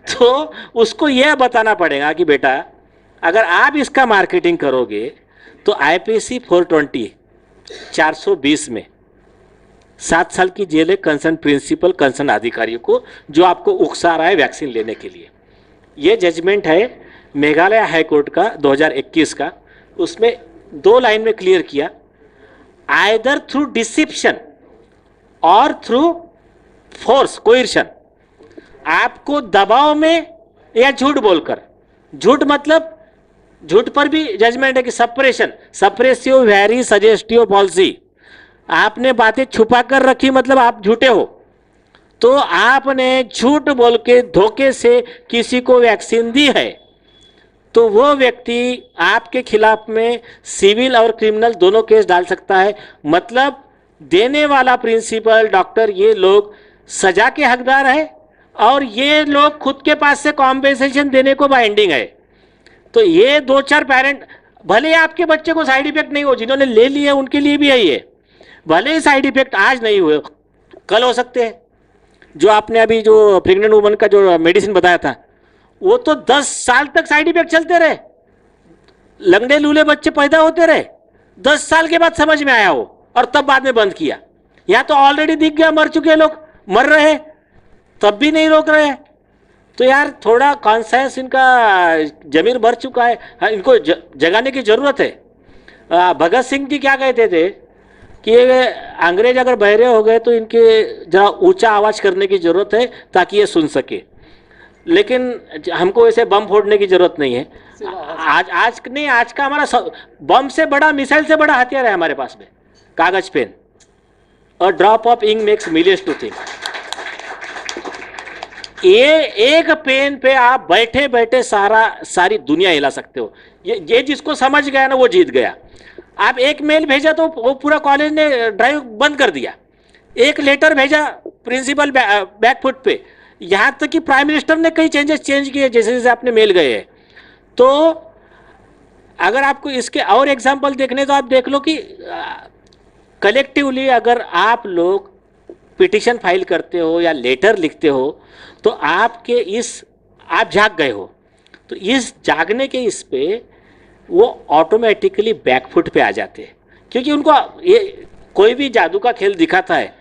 तो उसको यह बताना पड़ेगा कि बेटा अगर आप इसका मार्केटिंग करोगे तो IPC 420 420 में 7 साल की जेल है कंसर्न प्रिंसिपल कंसर्न अधिकारियों को जो आपको उकसा रहा है वैक्सीन लेने के लिए। ये जजमेंट है मेघालय हाई कोर्ट का 2021 का। उसमें 2 लाइन में क्लियर किया, आइदर थ्रू डिसिप्शन और थ्रू फोर्स कोइर्शन, आपको दबाव में या झूठ बोलकर, झूठ मतलब झूठ पर भी जजमेंट है कि suppression, suppressive very suggestive policy, आपने बातें छुपा कर रखी मतलब आप झूठे हो, तो आपने झूठ बोल के धोखे से किसी को वैक्सीन दी है, तो वो व्यक्ति आपके खिलाफ में सिविल और क्रिमिनल दोनों केस डाल सकता है। मतलब देने वाला प्रिंसिपल डॉक्टर ये लोग सजा के हकदार है और ये लोग खुद के पास से कॉम्पेंसेशन देने को बाइंडिंग है। तो ये 2-4 पेरेंट, भले आपके बच्चे को साइड इफेक्ट नहीं हो, जिन्होंने ले लिए उनके लिए भी है ये, भले ही साइड इफेक्ट आज नहीं हुए कल हो सकते हैं। जो आपने अभी जो प्रेग्नेंट वुमन का जो मेडिसिन बताया था वो तो 10 साल तक साइड इफेक्ट चलते रहे, लंगड़े लूले बच्चे पैदा होते रहे, 10 साल के बाद समझ में आया वो और तब बाद में बंद किया। यहाँ तो ऑलरेडी दिख गया मर चुके लोग, मर रहे तब भी नहीं रोक रहे। तो यार थोड़ा कॉन्शियस इनका जमीर भर चुका है, हाँ, इनको जगाने की जरूरत है। भगत सिंह जी क्या कहते थे कि अंग्रेज अगर बहरे हो गए तो इनके जरा ऊंचा आवाज करने की जरूरत है ताकि ये सुन सके, लेकिन हमको ऐसे बम फोड़ने की जरूरत नहीं है। आज का हमारा बम से बड़ा, मिसाइल से बड़ा हथियार है हमारे पास में, कागज पेन। और drop of ink makes millions to think. ये एक पेन पे आप बैठे बैठे सारी दुनिया हिला सकते हो। ये जिसको समझ गया ना वो जीत गया। आप एक मेल भेजा तो वो पूरा कॉलेज ने ड्राइव बंद कर दिया, एक लेटर भेजा प्रिंसिपल बैकफुट पे, यहाँ तक कि प्राइम मिनिस्टर ने कई चेंजेस किए जैसे जैसे आपने मेल गए हैं। तो अगर आपको इसके और एग्जाम्पल देखने तो आप देख लो कि कलेक्टिवली अगर आप लोग पिटिशन फाइल करते हो या लेटर लिखते हो तो आपके आप जाग गए हो, तो इस जागने के इस पे वो ऑटोमेटिकली बैकफुट पे आ जाते हैं। क्योंकि उनको ये कोई भी जादू का खेल दिखाता है,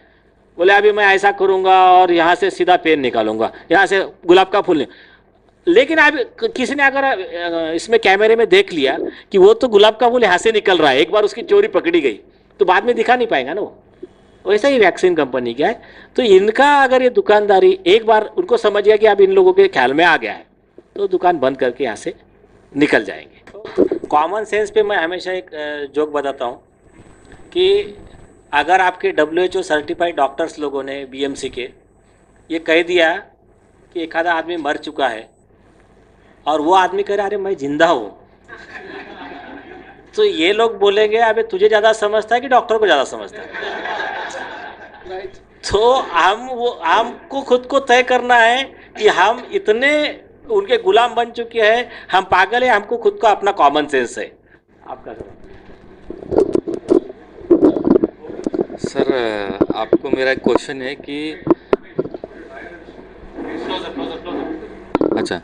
बोले अभी मैं ऐसा करूँगा और यहाँ से सीधा पेन निकालूंगा, यहाँ से गुलाब का फूल, लेकिन अब किसी ने अगर इसमें कैमरे में देख लिया कि वो तो गुलाब का फूल यहाँ से निकल रहा है, एक बार उसकी चोरी पकड़ी गई तो बाद में दिखा नहीं पाएगा ना वो। वैसा ही वैक्सीन कंपनी क्या है, तो इनका अगर ये दुकानदारी एक बार उनको समझ गया कि अब इन लोगों के ख्याल में आ गया है तो दुकान बंद करके यहाँ से निकल जाएंगे। कॉमन सेंस पे मैं हमेशा एक जोक बताता हूँ कि अगर आपके WHO सर्टिफाइड डॉक्टर्स लोगों ने BMC के ये कह दिया कि एक आधा आदमी मर चुका है और वो आदमी कह रहा अरे मैं जिंदा हूँ, तो ये लोग बोलेंगे अबे तुझे ज़्यादा समझता है कि डॉक्टर को ज़्यादा समझता है। तो हमको खुद को तय करना है कि हम इतने उनके गुलाम बन चुके हैं, हम पागल हैं, हमको खुद का अपना कॉमन सेंस है। आपका सर, आपको मेरा एक क्वेश्चन है कि अच्छा,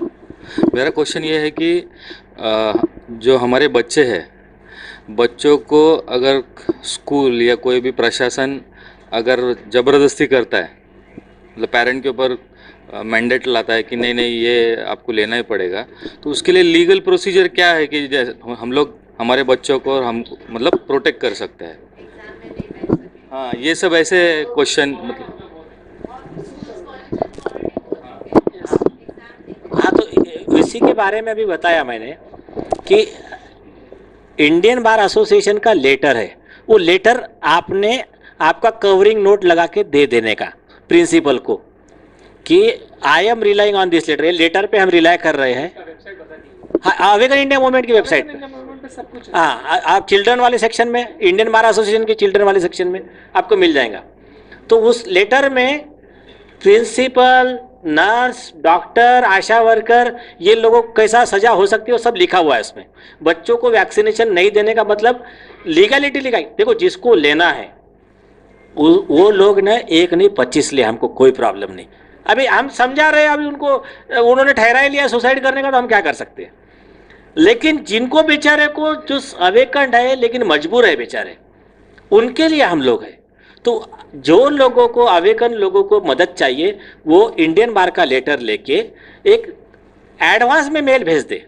मेरा क्वेश्चन ये है कि जो हमारे बच्चे हैं, बच्चों को अगर स्कूल या कोई भी प्रशासन अगर ज़बरदस्ती करता है, मतलब पेरेंट के ऊपर मैंडेट लाता है कि नहीं नहीं ये आपको लेना ही पड़ेगा, तो उसके लिए लीगल प्रोसीजर क्या है कि जैसे हम लोग हमारे बच्चों को और हम मतलब प्रोटेक्ट कर सकते हैं? हाँ, ये सब ऐसे क्वेश्चन मतलब हाँ, तो इसी के बारे में अभी बताया मैंने कि इंडियन बार एसोसिएशन का लेटर है, वो लेटर आपने आपका कवरिंग नोट लगा के दे देने का प्रिंसिपल को कि I am relying on this letter, ये लेटर पे हम रिलाई कर रहे हैं। हाँ, अवेकन इंडिया मूवमेंट की वेबसाइट पे, हाँ, आप चिल्ड्रन वाले सेक्शन में, इंडियन बार एसोसिएशन के चिल्ड्रन वाले सेक्शन में आपको मिल जाएगा। तो उस लेटर में principal, nurse, doctor, ASHA worker, ये लोगों को कैसा सजा हो सकती है वो सब लिखा हुआ है उसमें। बच्चों को वैक्सीनेशन नहीं देने का मतलब लीगलिटी लिखाई, देखो जिसको लेना है वो लोग ना 1 नहीं 25 ले, हमको कोई प्रॉब्लम नहीं। अभी हम समझा रहे हैं, अभी उनको उन्होंने ठहरा ही लिया सुसाइड करने का, तो हम क्या कर सकते हैं। लेकिन जिनको बेचारे को जो अवेकंड है लेकिन मजबूर है बेचारे, उनके लिए हम लोग हैं। तो जो लोगों को अवेकन लोगों को मदद चाहिए वो इंडियन बार का लेटर लेके एक एडवांस में मेल भेज दे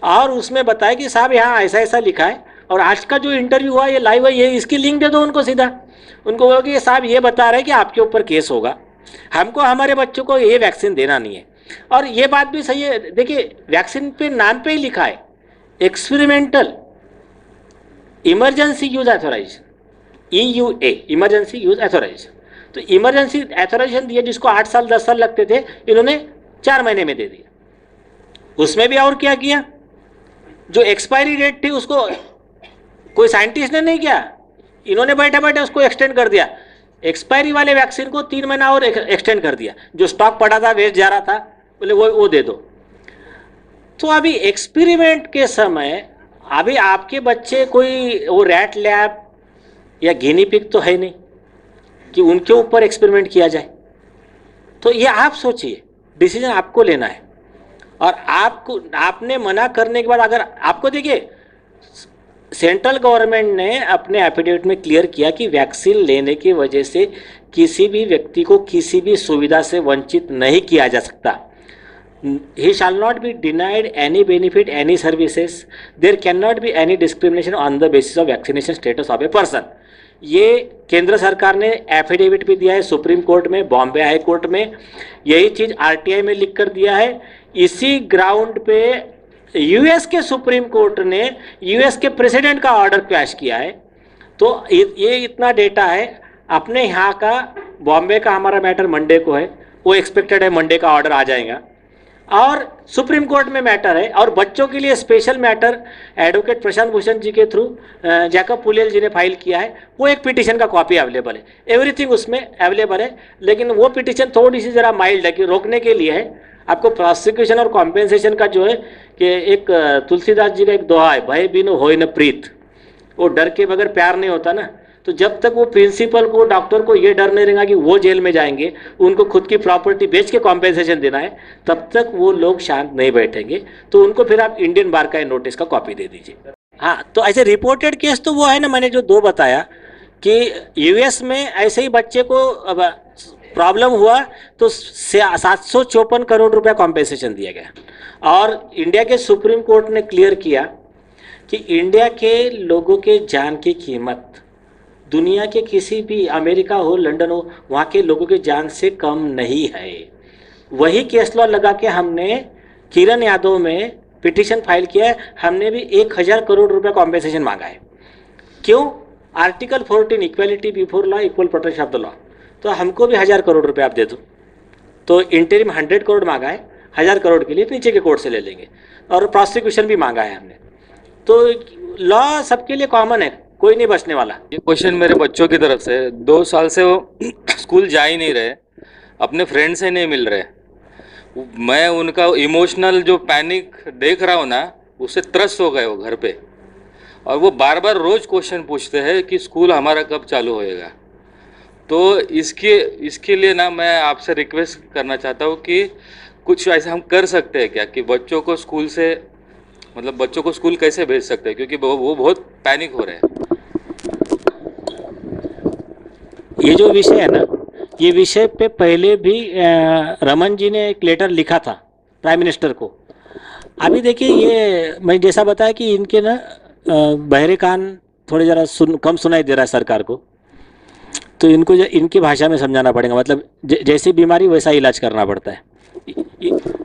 और उसमें बताए कि साहब यहाँ ऐसा ऐसा लिखा है और आज का जो इंटरव्यू हुआ ये लाइव है, ये इसकी लिंक दे दो उनको सीधा। उनको बोलो कि साहब ये बता रहे हैं कि आपके ऊपर केस होगा, हमको हमारे बच्चों को ये वैक्सीन देना नहीं है। और ये बात भी सही है, देखिए वैक्सीन पे नाम पे ही लिखा है experimental emergency use authorisation, EUA, emergency use authorisation. तो इमरजेंसी ऑथोराइजेशन दिया जिसको 8 साल 10 साल लगते थे, इन्होंने 4 महीने में दे दिया। उसमें भी और क्या किया, जो एक्सपायरी डेट थी उसको कोई साइंटिस्ट ने नहीं किया, इन्होंने बैठे बैठे उसको एक्सटेंड कर दिया। एक्सपायरी वाले वैक्सीन को 3 महीना और एक्सटेंड कर दिया, जो स्टॉक पड़ा था वेस्ट जा रहा था, बोले वो दे दो। तो अभी एक्सपेरिमेंट के समय अभी आपके बच्चे कोई वो रैट लैब या गिनी पिग तो है नहीं कि उनके ऊपर एक्सपेरिमेंट किया जाए। तो ये आप सोचिए, डिसीजन आपको लेना है। और आपने मना करने के बाद अगर आपको, देखिए सेंट्रल गवर्नमेंट ने अपने एफिडेविट में क्लियर किया कि वैक्सीन लेने की वजह से किसी भी व्यक्ति को किसी भी सुविधा से वंचित नहीं किया जा सकता। He shall not be denied any benefit, any services. There cannot be any discrimination on the basis of vaccination status of a person. ये केंद्र सरकार ने एफिडेविट भी दिया है सुप्रीम कोर्ट में, बॉम्बे हाई कोर्ट में, यही चीज़ RTI में लिख कर दिया है। इसी ग्राउंड पे यूएस के सुप्रीम कोर्ट ने यूएस के प्रेसिडेंट का ऑर्डर क्लैश किया है। तो ये इतना डेटा है। अपने यहाँ का बॉम्बे का हमारा मैटर मंडे को है, वो एक्सपेक्टेड है मंडे का ऑर्डर आ जाएगा। और सुप्रीम कोर्ट में मैटर है, और बच्चों के लिए special matter advocate Prashant Bhushan ji के थ्रू जैकब पुलेल जी ने फाइल किया है। वो एक पिटीशन का कॉपी अवेलेबल है, एवरीथिंग उसमें अवेलेबल है। लेकिन वो पिटीशन थोड़ी सी ज़रा माइल्ड है कि रोकने के लिए है। आपको प्रोसिक्यूशन और कॉम्पेंसेशन का जो है कि एक तुलसीदास जी का एक दोहा है, भय बिनु होय न प्रीत, वो डर के बगैर प्यार नहीं होता ना। तो जब तक वो प्रिंसिपल को, डॉक्टर को ये डर नहीं रहेगा कि वो जेल में जाएंगे, उनको खुद की प्रॉपर्टी बेच के कॉम्पेंसेशन देना है, तब तक वो लोग शांत नहीं बैठेंगे। तो उनको फिर आप इंडियन बार का नोटिस का कॉपी दे दीजिए। हाँ, तो ऐसे रिपोर्टेड केस तो वो है ना, मैंने जो 2 बताया कि यूएस में ऐसे ही बच्चे को प्रॉब्लम हुआ तो 754 करोड़ रुपया कॉम्पेंसेशन दिया गया। और इंडिया के सुप्रीम कोर्ट ने क्लियर किया कि इंडिया के लोगों के जान की कीमत दुनिया के किसी भी, अमेरिका हो, लंदन हो, वहाँ के लोगों की जान से कम नहीं है। वही केस लॉ लगा के हमने किरण यादव में पिटीशन फाइल किया है। हमने भी 1000 करोड़ रुपया कॉम्पेंसेशन मांगा है। क्यों? Article 14 equality before law, equal protection of the law. तो हमको भी 1000 करोड़ रुपये आप दे दो। तो इंटरिम 100 करोड़ मांगा है, 1000 करोड़ के लिए नीचे के कोर्ट से ले लेंगे। और प्रोसिक्यूशन भी मांगा है हमने। तो लॉ सबके लिए कॉमन है, कोई नहीं बचने वाला। ये क्वेश्चन मेरे बच्चों की तरफ से, 2 साल से वो स्कूल जा ही नहीं रहे, अपने फ्रेंड से नहीं मिल रहे। मैं उनका इमोशनल जो पैनिक देख रहा हूँ ना, उससे त्रस्त हो गए वो घर पे। और वो बार बार रोज़ क्वेश्चन पूछते हैं कि स्कूल हमारा कब चालू होएगा। तो इसके लिए ना मैं आपसे रिक्वेस्ट करना चाहता हूँ कि कुछ ऐसा हम कर सकते हैं क्या कि बच्चों को स्कूल से, मतलब बच्चों को स्कूल कैसे भेज सकते हैं, क्योंकि वो बहुत पैनिक हो रहे हैं। ये जो विषय है ना, ये विषय पे पहले भी रमन जी ने एक लेटर लिखा था प्राइम मिनिस्टर को। अभी देखिए, ये मैं जैसा बताया कि इनके ना बहरे कान थोड़े ज़रा कम सुनाई दे रहा है सरकार को, तो इनको इनकी भाषा में समझाना पड़ेगा। मतलब जैसी बीमारी वैसा इलाज करना पड़ता है।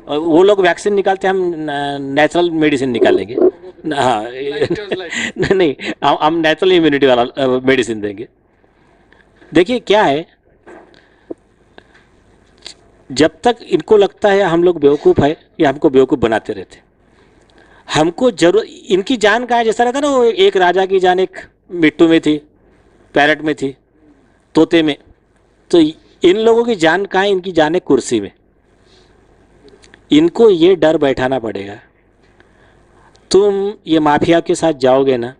वो लोग वैक्सीन निकालते हैं, हम नेचुरल मेडिसिन निकालेंगे। हाँ नहीं, हम नेचुरल इम्यूनिटी वाला मेडिसिन देंगे। देखिए क्या है, जब तक इनको लगता है हम लोग बेवकूफ़ है, ये हमको बेवकूफ़ बनाते रहते। हमको जरूर इनकी जान कहाँ है, जैसा रहता ना, वो एक राजा की जान एक मिट्टू में थी, पैरट में थी, तोते में। तो इन लोगों की जान कहाँ है? इनकी जान है कुर्सी में। इनको ये डर बैठाना पड़ेगा। तुम ये माफिया के साथ जाओगे ना,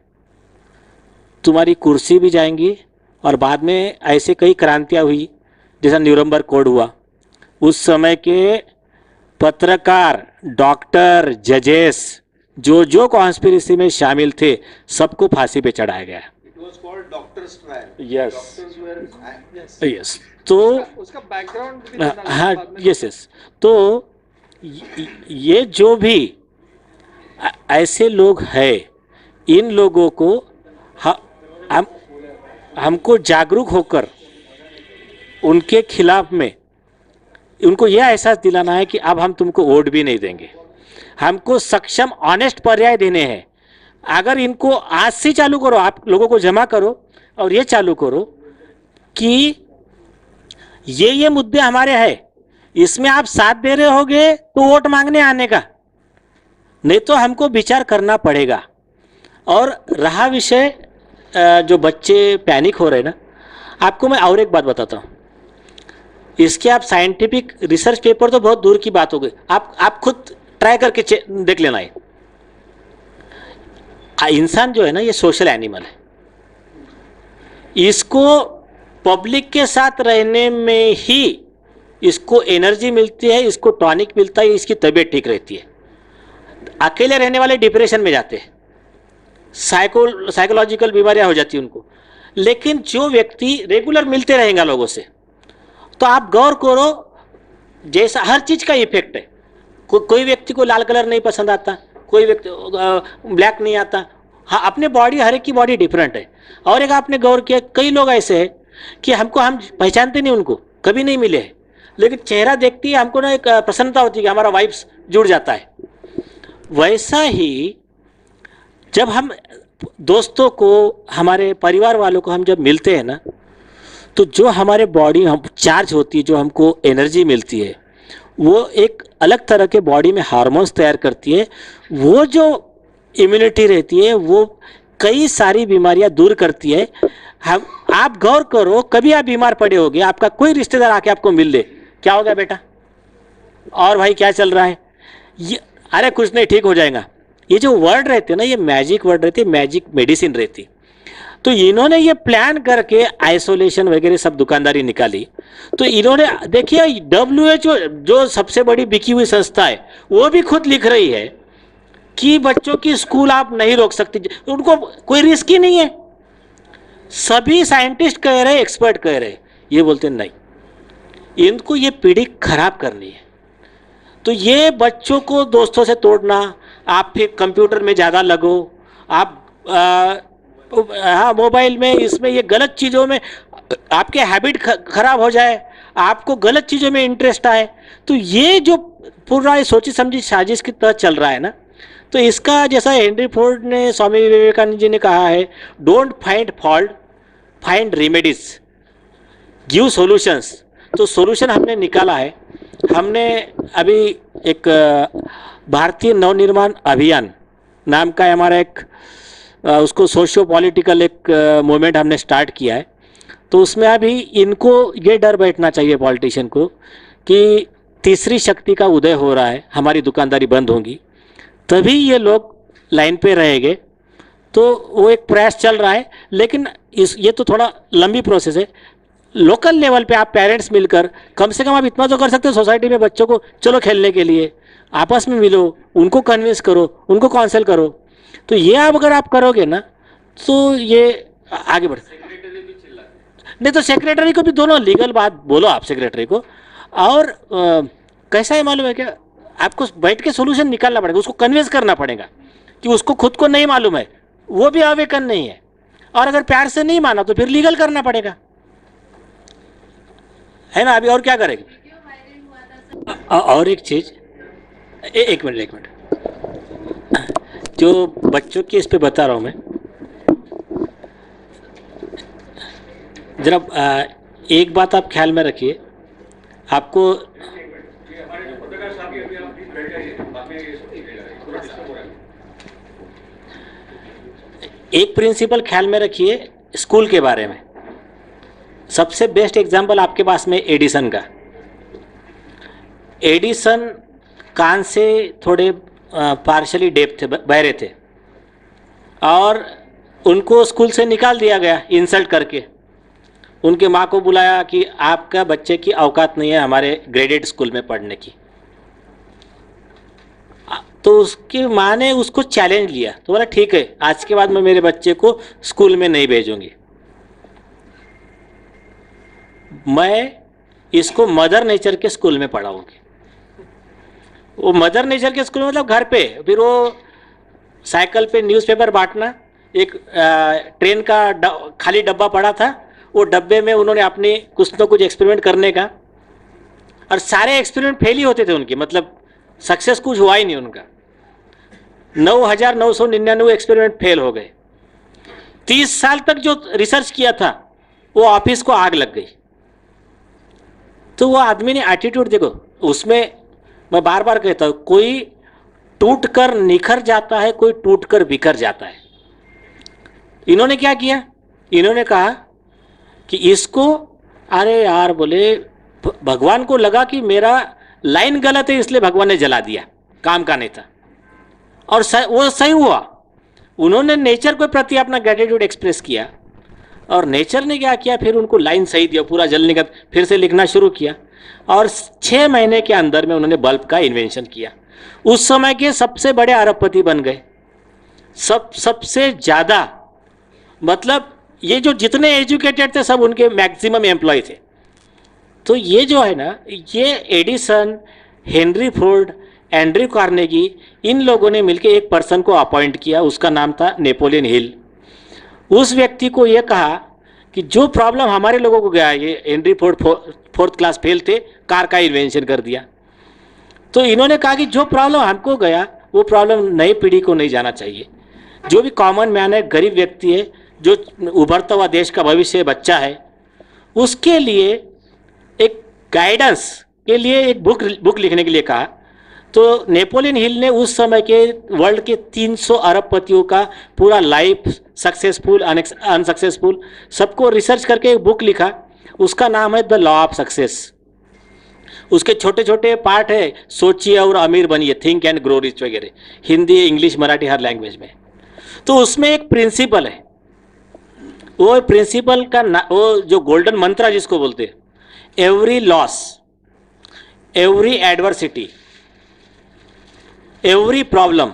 तुम्हारी कुर्सी भी जाएंगी, और बाद में ऐसे कई क्रांतियाँ हुई, जैसा न्यूरम्बर्ग कोड हुआ। उस समय के पत्रकार, डॉक्टर, जजेस, जो कॉन्स्पिरेसी में शामिल थे, सबको फांसी पे चढ़ाया गया। यस तो उसका बैकग्राउंड भी देना हाँ, बाद में। यस। तो ये जो भी ऐसे लोग हैं, इन लोगों को हमको जागरूक होकर उनके खिलाफ में उनको यह एहसास दिलाना है कि अब हम तुमको वोट भी नहीं देंगे। हमको सक्षम ऑनेस्ट पर्याय देने हैं। अगर इनको आज से चालू करो, आप लोगों को जमा करो और ये चालू करो कि ये मुद्दे हमारे हैं, इसमें आप साथ दे रहे होगे तो वोट मांगने आने का, नहीं तो हमको विचार करना पड़ेगा। और रहा विषय जो बच्चे पैनिक हो रहे हैं ना, आपको मैं और एक बात बताता हूँ। इसके आप साइंटिफिक रिसर्च पेपर तो बहुत दूर की बात हो गई, आप खुद ट्राई करके देख लेना है। इंसान जो है ना, ये सोशल एनिमल है। इसको पब्लिक के साथ रहने में ही इसको एनर्जी मिलती है, इसको टॉनिक मिलता है, इसकी तबीयत ठीक रहती है। अकेले रहने वाले डिप्रेशन में जाते हैं, साइकोलॉजिकल बीमारियां हो जाती हैं उनको। लेकिन जो व्यक्ति रेगुलर मिलते रहेगा लोगों से, तो आप गौर करो, जैसा हर चीज का इफेक्ट है। कोई व्यक्ति को लाल कलर नहीं पसंद आता, कोई व्यक्ति ब्लैक नहीं आता। हाँ, अपने बॉडी, हर एक की बॉडी डिफरेंट है। और एक आपने गौर किया, कई लोग ऐसे हैं कि हम पहचानते नहीं, उनको कभी नहीं मिले हैं, लेकिन चेहरा देखती है हमको ना एक प्रसन्नता होती है कि हमारा वाइब्स जुड़ जाता है। वैसा ही जब हम दोस्तों को, हमारे परिवार वालों को हम जब मिलते हैं ना, तो जो हमारे बॉडी हम चार्ज होती है, जो हमको एनर्जी मिलती है, वो एक अलग तरह के बॉडी में हार्मोन्स तैयार करती है। वो जो इम्यूनिटी रहती है, वो कई सारी बीमारियां दूर करती है। आप गौर करो, कभी आप बीमार पड़े होगे, आपका कोई रिश्तेदार आके आपको मिल ले, क्या हो गया बेटा, और भाई क्या चल रहा है, ये अरे कुछ नहीं, ठीक हो जाएगा। ये जो वर्ड रहते हैं ना, ये मैजिक वर्ड रहते, मैजिक मेडिसिन रहती। तो इन्होंने ये प्लान करके आइसोलेशन वगैरह सब दुकानदारी निकाली। तो इन्होंने देखिए, WHO जो सबसे बड़ी बिकी हुई संस्था है, वो भी खुद लिख रही है कि बच्चों की स्कूल आप नहीं रोक सकते, उनको कोई रिस्क ही नहीं है। सभी साइंटिस्ट कह रहे, एक्सपर्ट कह रहे, ये बोलते नहीं, इनको ये पीढ़ी खराब करनी है। तो ये बच्चों को दोस्तों से तोड़ना, आप फिर कंप्यूटर में ज़्यादा लगो, आप हाँ मोबाइल में, इसमें ये गलत चीज़ों में आपके हैबिट खराब हो जाए, आपको गलत चीज़ों में इंटरेस्ट आए, तो ये जो पूरा सोची समझी साजिश की तरह चल रहा है ना, तो इसका जैसा हेनरी फोर्ड ने, स्वामी विवेकानंद जी ने कहा है, don't find fault, find remedies, give solutions. तो सॉल्यूशन हमने निकाला है। हमने अभी एक भारतीय नवनिर्माण अभियान नाम का हमारा एक उसको सोशियो पॉलिटिकल एक मूवमेंट हमने स्टार्ट किया है। तो उसमें अभी इनको ये डर बैठना चाहिए पॉलिटिशियन को कि तीसरी शक्ति का उदय हो रहा है, हमारी दुकानदारी बंद होगी, तभी ये लोग लाइन पे रहेंगे। तो वो एक प्रयास चल रहा है, लेकिन ये तो थोड़ा लंबी प्रोसेस है। लोकल लेवल पे आप पेरेंट्स मिलकर कम से कम आप इतना तो कर सकते हो, सोसाइटी में बच्चों को चलो खेलने के लिए, आपस में मिलो, उनको कन्विंस करो, उनको काउंसिल करो। तो ये आप अगर आप करोगे ना, तो ये आगे बढ़। नहीं तो सेक्रेटरी को भी दोनों लीगल बात बोलो आप सेक्रेटरी को। और कैसा है मालूम है क्या, आपको बैठ के सोल्यूशन निकालना पड़ेगा, उसको कन्विंस करना पड़ेगा कि उसको खुद को नहीं मालूम है, वो भी अवेकन नहीं है, और अगर प्यार से नहीं माना तो फिर लीगल करना पड़ेगा, है ना। अभी और क्या करेंगे। और एक चीज, एक मिनट, जो बच्चों की इस पे बता रहा हूं मैं, जरा एक बात आप ख्याल में रखिए, आपको एक प्रिंसिपल ख्याल में रखिए स्कूल के बारे में। सबसे बेस्ट एग्जांपल आपके पास में एडिसन का। एडिसन कान से थोड़े पार्शली डेफ थे, बहरे थे, और उनको स्कूल से निकाल दिया गया इंसल्ट करके। उनके माँ को बुलाया कि आपका बच्चे की औकात नहीं है हमारे ग्रेडेड स्कूल में पढ़ने की। तो उसकी माँ ने उसको चैलेंज लिया, तो बोला ठीक है, आज के बाद मैं मेरे बच्चे को स्कूल में नहीं भेजूंगी, मैं इसको मदर नेचर के स्कूल में पढ़ाऊंगी। वो मदर नेचर के स्कूल मतलब घर पे, फिर वो साइकिल पे न्यूज़पेपर बांटना, एक ट्रेन का खाली डब्बा पड़ा था, वो डब्बे में उन्होंने अपने कुछ न कुछ एक्सपेरिमेंट करने का, और सारे एक्सपेरिमेंट फेल ही होते थे उनके, मतलब सक्सेस कुछ हुआ ही नहीं उनका। 9,999 एक्सपेरिमेंट फेल हो गए। 30 साल तक जो रिसर्च किया था वो ऑफिस को आग लग गई। तो वो आदमी ने एटीट्यूड देखो उसमें, मैं बार बार कहता हूँ, कोई टूट कर निखर जाता है, कोई टूट कर बिखर जाता है। इन्होंने क्या किया, इन्होंने कहा कि इसको, अरे यार बोले, भगवान को लगा कि मेरा लाइन गलत है इसलिए भगवान ने जला दिया, काम का नहीं था, और वो सही हुआ। उन्होंने नेचर के प्रति अपना ग्रेटिट्यूड एक्सप्रेस किया, और नेचर ने क्या किया, फिर उनको लाइन सही दिया, पूरा जलने का, फिर से लिखना शुरू किया, और 6 महीने के अंदर में उन्होंने बल्ब का इन्वेंशन किया। उस समय के सबसे बड़े अरबपति बन गए, सबसे ज़्यादा, मतलब ये जो जितने एजुकेटेड थे सब उनके मैक्सिमम एम्प्लॉय थे। तो ये जो है ना, ये Edison, Henry Ford, Andrew Carnegie, इन लोगों ने मिलकर एक पर्सन को अपॉइंट किया, उसका नाम था नेपोलियन हिल। उस व्यक्ति को ये कहा कि जो प्रॉब्लम हमारे लोगों को गया, ये Henry Ford 4th class fail थे, कार का इन्वेंशन कर दिया। तो इन्होंने कहा कि जो प्रॉब्लम हमको गया वो प्रॉब्लम नई पीढ़ी को नहीं जाना चाहिए। जो भी कॉमन मैन है, गरीब व्यक्ति है, जो उभरता हुआ देश का भविष्य बच्चा है, उसके लिए एक गाइडेंस के लिए एक बुक लिखने के लिए कहा। तो नेपोलियन हिल ने उस समय के वर्ल्ड के 300 अरबपतियों का पूरा लाइफ, सक्सेसफुल, अनसक्सेसफुल, सबको रिसर्च करके एक बुक लिखा, उसका नाम है द लॉ ऑफ सक्सेस। उसके छोटे छोटे पार्ट है, सोचिए और अमीर बनिए, थिंक एंड ग्रो रिच वगैरह, हिंदी, इंग्लिश, मराठी, हर लैंग्वेज में। तो उसमें एक प्रिंसिपल है, वो प्रिंसिपल का वो जो गोल्डन मंत्र जिसको बोलते हैं, every loss, every adversity, every problem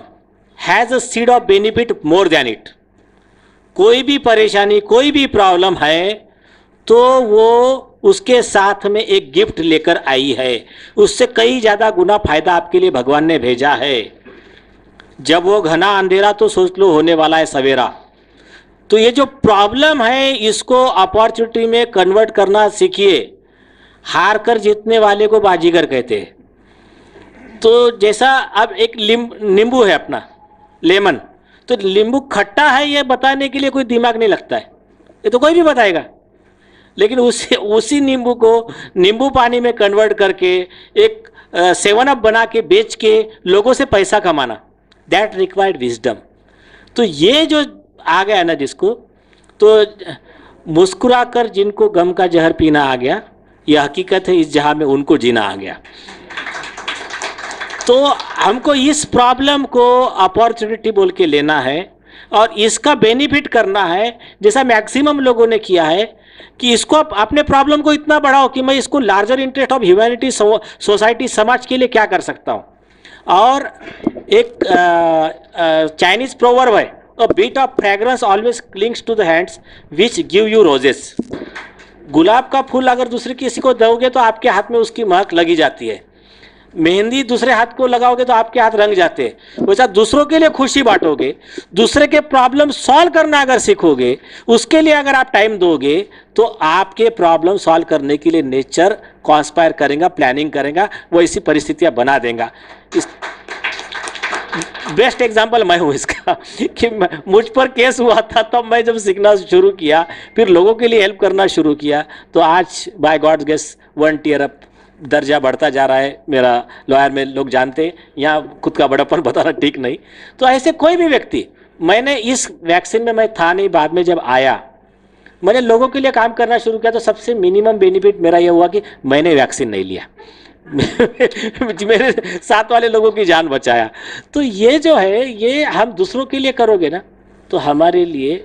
has a seed of benefit more than it. कोई भी परेशानी, कोई भी प्रॉब्लम है तो वो उसके साथ में एक गिफ्ट लेकर आई है, उससे कई ज़्यादा गुना फायदा आपके लिए भगवान ने भेजा है। जब वो घना अंधेरा तो सोच लो होने वाला है सवेरा। तो ये जो प्रॉब्लम है इसको अपॉर्चुनिटी में कन्वर्ट करना सीखिए। हार कर जीतने वाले को बाजीगर कहते हैं। तो जैसा अब एक नींबू है अपना, लेमन, तो नींबू खट्टा है ये बताने के लिए कोई दिमाग नहीं लगता है, ये तो कोई भी बताएगा। लेकिन उसी नींबू को नींबू पानी में कन्वर्ट करके एक 7 अप बना के बेच के लोगों से पैसा कमाना, दैट रिक्वायर्ड विजडम। तो ये जो आ गया ना जिसको, तो मुस्कुराकर जिनको गम का जहर पीना आ गया, यह हकीकत है इस जहां में उनको जीना आ गया। तो हमको इस प्रॉब्लम को अपॉर्चुनिटी बोल के लेना है और इसका बेनिफिट करना है, जैसा मैक्सिमम लोगों ने किया है कि इसको अपने प्रॉब्लम को इतना बढ़ाओ कि मैं इसको larger interest of humanity, society, समाज के लिए क्या कर सकता हूँ। और एक चाइनीज प्रोवर्ब है, a bit of fragrance always clings to the hands which give you roses. गुलाब का फूल अगर दूसरे किसी को दोगे तो आपके हाथ में उसकी महक लगी जाती है, मेहंदी दूसरे हाथ को लगाओगे तो आपके हाथ रंग जाते हैं। वैसा दूसरों के लिए खुशी बांटोगे, दूसरे के प्रॉब्लम सॉल्व करना अगर सीखोगे, उसके लिए अगर आप टाइम दोगे तो आपके प्रॉब्लम सॉल्व करने के लिए नेचर कॉन्स्पायर करेगा, प्लानिंग करेगा, वो ऐसी परिस्थितियां बना देगा। इस बेस्ट एग्जाम्पल मैं हूँ इसका कि मुझ पर केस हुआ था, तब मैं जब सीखना शुरू किया, फिर लोगों के लिए हेल्प करना शुरू किया, तो आज by God's grace 1 tier up दर्जा बढ़ता जा रहा है मेरा। लॉयर में लोग जानते हैं, यहाँ खुद का बड़ापन बताना ठीक नहीं। तो ऐसे कोई भी व्यक्ति, मैंने इस वैक्सीन में मैं था नहीं, बाद में जब आया मैंने लोगों के लिए काम करना शुरू किया, तो सबसे मिनिमम बेनिफिट मेरा यह हुआ कि मैंने वैक्सीन नहीं लिया मेरे साथ वाले लोगों की जान बचाया। तो ये जो है, ये हम दूसरों के लिए करोगे ना तो हमारे लिए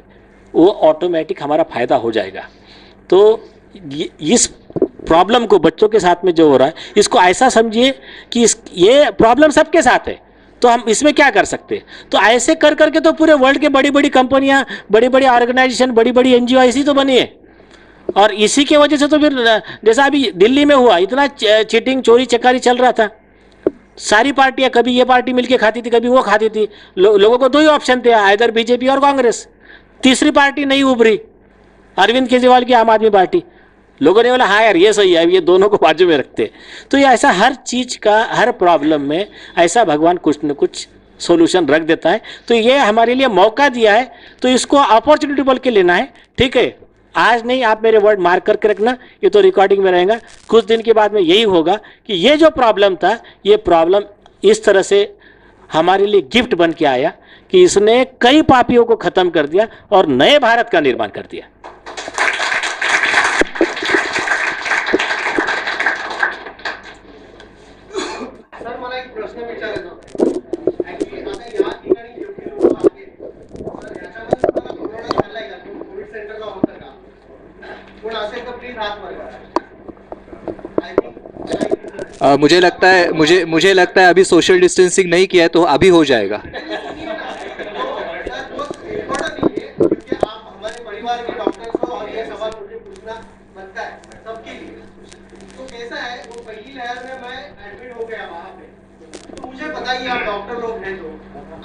वो ऑटोमेटिक हमारा फायदा हो जाएगा। तो इस प्रॉब्लम को बच्चों के साथ में जो हो रहा है, इसको ऐसा समझिए कि ये प्रॉब्लम सबके साथ है, तो हम इसमें क्या कर सकते हैं। तो ऐसे कर करके तो पूरे वर्ल्ड के बड़ी बड़ी कंपनियां, बड़ी बड़ी ऑर्गेनाइजेशन, बड़ी बड़ी एनजीओ ऐसी तो बनी है। और इसी की वजह से तो फिर जैसा अभी दिल्ली में हुआ, इतना चीटिंग, चोरी चकारी चल रहा था। सारी पार्टियां, कभी ये पार्टी मिलके खाती थी, कभी वो खाती थी। लोगों को दो ही ऑप्शन थे, आइदर बीजेपी और कांग्रेस। तीसरी पार्टी नहीं उभरी, अरविंद केजरीवाल की आम आदमी पार्टी। लोगों ने बोला हाँ यार ये सही है, ये दोनों को बाजू में रखते। तो ये ऐसा हर चीज का, हर प्रॉब्लम में ऐसा भगवान कुछ न कुछ सॉल्यूशन रख देता है। तो ये हमारे लिए मौका दिया है, तो इसको अपॉर्चुनिटी बोल के लेना है। ठीक है, आज नहीं, आप मेरे वर्ड मार्क करके रखना, ये तो रिकॉर्डिंग में रहेगा। कुछ दिन के बाद में यही होगा कि ये जो प्रॉब्लम था, ये प्रॉब्लम इस तरह से हमारे लिए गिफ्ट बन के आया कि इसने कई पापियों को खत्म कर दिया और नए भारत का निर्माण कर दिया। सर, मला एक प्रश्न विचारायचा होता. ऍक्च्युली आता या ठिकाणी जेवढे लोक आहेत, तर याच्यामध्ये तुम्हाला कोरोना झालाय का? कोविड सेंटरला होतं का? कोण असेल तर प्लीज हात वर करा. आय थिंक मुझे लगता है अभी सोशल डिस्टेंसिंग नहीं किया है तो अभी हो जाएगा। परिवार के डॉक्टर्स हो और ये सवाल मुझे पूछना बनता है सबके लिए। तो कैसा है, वो पहली लहर में मैं एडमिट हो गया वहाँ पे, तो मुझे बताइए, आप डॉक्टर लोग हैं, तो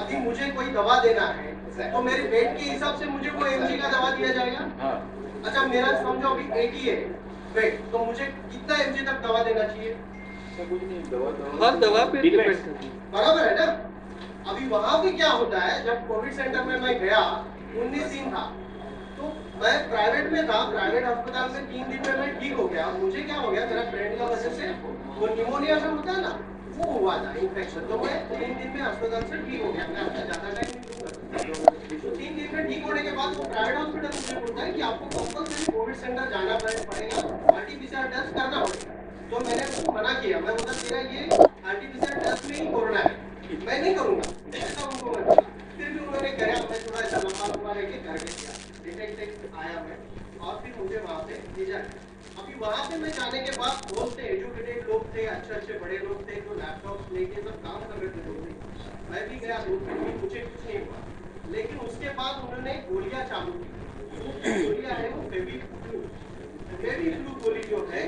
अभी मुझे कोई दवा देना है तो मेरे वेट के हिसाब से मुझे कोई एमजी का दवा दिया जाएगा। अच्छा, मेरा समझो अभी 80 है वेट, तो मुझे कितना एमजी तक दवा देना चाहिए? हर दवा पे डिपेंड करती है। बराबर है ना। अभी वहाँ पे क्या होता है, जब कोविड सेंटर में मैं गया 19 दिन था, तो मैं प्राइवेट में था, प्राइवेट अस्पताल में 3 दिन में मैं ठीक हो गया। मुझे क्या हो गया, मेरा फ्रेंड का वजह से वो निमोनिया जो होता है ना, वो हुआ था इन्फेक्शन, तो मैं 3 दिन में अस्पताल से ठीक हो गया। मैं आपका ज्यादा टाइम नहीं दूंगा। तो 3 दिन में ठीक होने के बाद वो प्राइवेट हॉस्पिटल मुझे बोलता है कि आपको कंपल्सरी कोविड सेंटर जाना पड़ेगा, आरटीपीसीआर टेस्ट करना पड़ेगा। तो मैंने उसको मना किया, मैं बोला तेरा ये आरटीपीसीआर टेस्ट में ही कोरोना है, मैं नहीं करूंगा, ऐसा उनको मैं बोला। फिर भी उन्होंने कहा, मैं थोड़ा सा लंबा लेके करके किया, डिटेक्ट आया मैं, और फिर मुझे वहाँ पे भेजा। अभी वहाँ पे मैं जाने के बाद बहुत से एजुकेटेड लोग थे, अच्छे बड़े लोग थे, जो लैपटॉप लेके सब काम कर रहे थे लोग। मैं भी गया 2 दिन में, मुझे कुछ नहीं हुआ। लेकिन उसके बाद उन्होंने गोलियां चालू की। वो गोलियां है वो फेविफ्लू गोली जो है,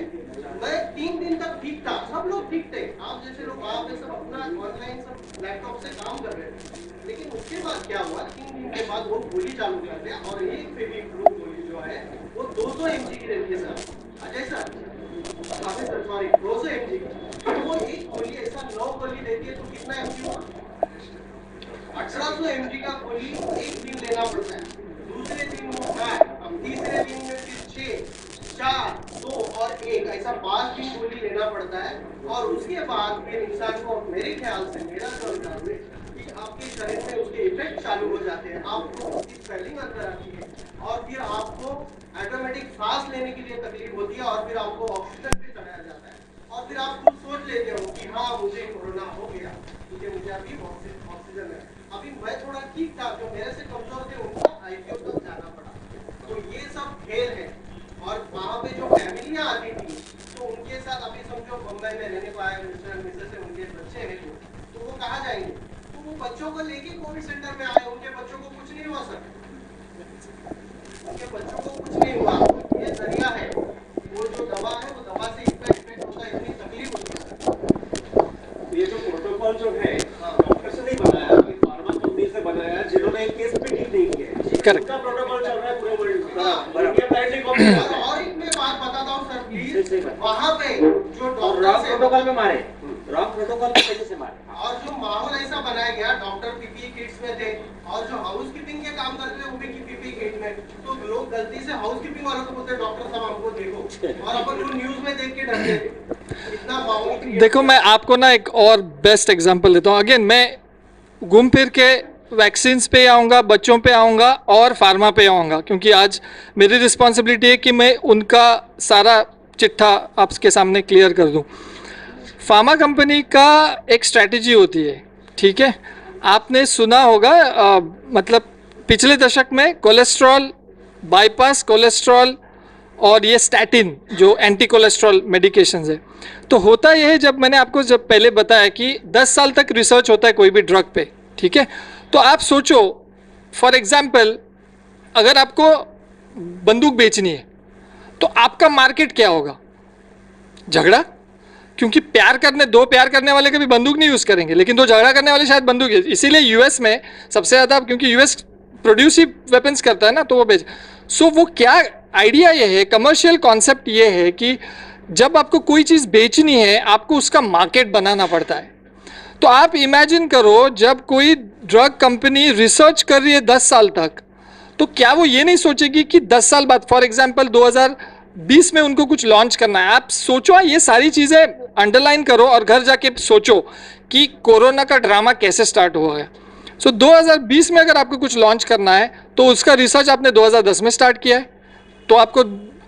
मैं 3 दिन तक ठीक था, सब लोग ठीक थे, आप जैसे लोग वहाँ पे सब अपना ऑनलाइन सब लैपटॉप से काम कर रहे थे। लेकिन उसके बाद क्या हुआ, 3 दिन के बाद वो गोली चालू कर दिया, और एक फेविफ्लू गोली जो है वो 200 mg की रहती है sir. Ajay sir, sorry 200 mg की। तो वो एक गोली ऐसा 9 गोली देती है, तो कितना mg हुआ? 1800 mg का गोली एक दिन लेना पड़ता है। दूसरे दिन वो खाए, अब तीसरे दिन में फिर 6, 4, 2 और 1, ऐसा 5 दिन गोली लेना पड़ता है। और उसके बाद फिर इंसान को, मेरे ख्याल से, मेरा जो विचार है कि आपके शरीर में उसके इफेक्ट चालू हो जाते हैं, आपको उसकी स्वेलिंग अंदर आती है, और फिर आपको ऑटोमेटिक सांस लेने के लिए तकलीफ होती है, और फिर आपको ऑक्सीजन पे चढ़ाया जाता है, और फिर आप खुद सोच लेते हो कि हाँ मुझे कोरोना हो गया, मुझे अभी ऑक्सीजन है। अभी मैं थोड़ा ठीक था, जो मेरे से कमजोर थे उनको आईसीयू तक जाना पड़ा। तो ये सब खेल है। और वहाँ पे जो फैमिलियाँ आती थी, तो उनके साथ अभी समझो बम्बई में रहने को आए मिस्टर मिसेस से, उनके बच्चे हैं, तो वो कहाँ जाएंगे? तो वो बच्चों को लेके कोविड सेंटर में आए, उनके बच्चों को कुछ नहीं हुआ सर, उनके बच्चों को कुछ नहीं हुआ। ये जरिया है। उन्होंने केस भी ठीक नहीं किया। Correct. उसका प्रोटोकॉल चल रहा है पूरे वर्ल्ड में। और एक मैं बात बताता हूँ सर प्लीज, वहाँ पे जो डॉक्टर प्रोटोकॉल में मारे, रॉन्ग प्रोटोकॉल की वजह से मारे। और जो माहौल ऐसा बनाया गया, डॉक्टर पीपीई किट्स में थे और जो हाउसकीपिंग के काम करते थे वो भी पीपीई किट में, तो लोग गलती से हाउसकीपिंग वालों को बोलते डॉक्टर साहब हमको देखो, और अपन वो न्यूज में देख के डरते थे। इतना माहौल देखो मैं आपको ना एक और बेस्ट एग्जांपल देता हूँ। अगेन मैं घूम फिर के वैक्सीन्स पे आऊँगा, बच्चों पे आऊँगा और फार्मा पे आऊँगा, क्योंकि आज मेरी रिस्पॉन्सिबिलिटी है कि मैं उनका सारा चिट्ठा आपके सामने क्लियर कर दूँ। फार्मा कंपनी का एक स्ट्रैटेजी होती है, ठीक है। आपने सुना होगा मतलब पिछले दशक में कोलेस्ट्रॉल, बाईपास कोलेस्ट्रॉल और ये स्टैटिन जो एंटी कोलेस्ट्रॉल मेडिकेशंस है, तो होता यह है, जब मैंने आपको जब पहले बताया कि 10 साल तक रिसर्च होता है कोई भी ड्रग पे, ठीक है। तो आप सोचो फॉर एग्जांपल अगर आपको बंदूक बेचनी है तो आपका मार्केट क्या होगा? झगड़ा, क्योंकि दो प्यार करने वाले कभी बंदूक नहीं यूज़ करेंगे, लेकिन दो झगड़ा करने वाले शायद बंदूक। इसीलिए यूएस में सबसे ज़्यादा, क्योंकि यूएस प्रोड्यूस ही वेपन्स करता है ना, तो वो बेच। सो वो क्या आइडिया ये है, कमर्शियल कॉन्सेप्ट ये है कि जब आपको कोई चीज़ बेचनी है आपको उसका मार्केट बनाना पड़ता है। तो आप इमेजिन करो जब कोई ड्रग कंपनी रिसर्च कर रही है 10 साल तक, तो क्या वो ये नहीं सोचेगी कि 10 साल बाद फॉर एग्जांपल 2020 में उनको कुछ लॉन्च करना है? आप सोचो, ये सारी चीज़ें अंडरलाइन करो और घर जाके सोचो कि कोरोना का ड्रामा कैसे स्टार्ट हुआ है। सो 2020 में अगर आपको कुछ लॉन्च करना है तो उसका रिसर्च आपने 2010 में स्टार्ट किया है, तो आपको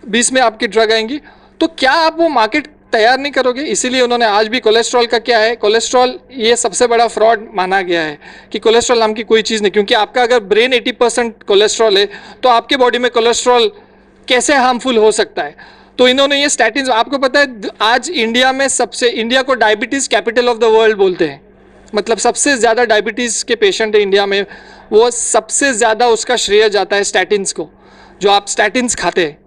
20 में आपकी ड्रग आएंगी, तो क्या आप वो मार्केट तैयार नहीं करोगे? इसीलिए उन्होंने आज भी कोलेस्ट्रॉल का क्या है, कोलेस्ट्रॉल ये सबसे बड़ा फ्रॉड माना गया है कि कोलेस्ट्रॉल नाम की कोई चीज़ नहीं, क्योंकि आपका अगर ब्रेन 80% कोलेस्ट्रॉल है तो आपके बॉडी में कोलेस्ट्रॉल कैसे हार्मफुल हो सकता है? तो इन्होंने ये स्टैटिन, आपको पता है आज इंडिया में इंडिया को diabetes capital of the world बोलते हैं, मतलब सबसे ज़्यादा डायबिटीज़ के पेशेंट है इंडिया में, वो सबसे ज़्यादा उसका श्रेय जाता है स्टैटिन्स को, जो आप स्टैटिन्स खाते हैं,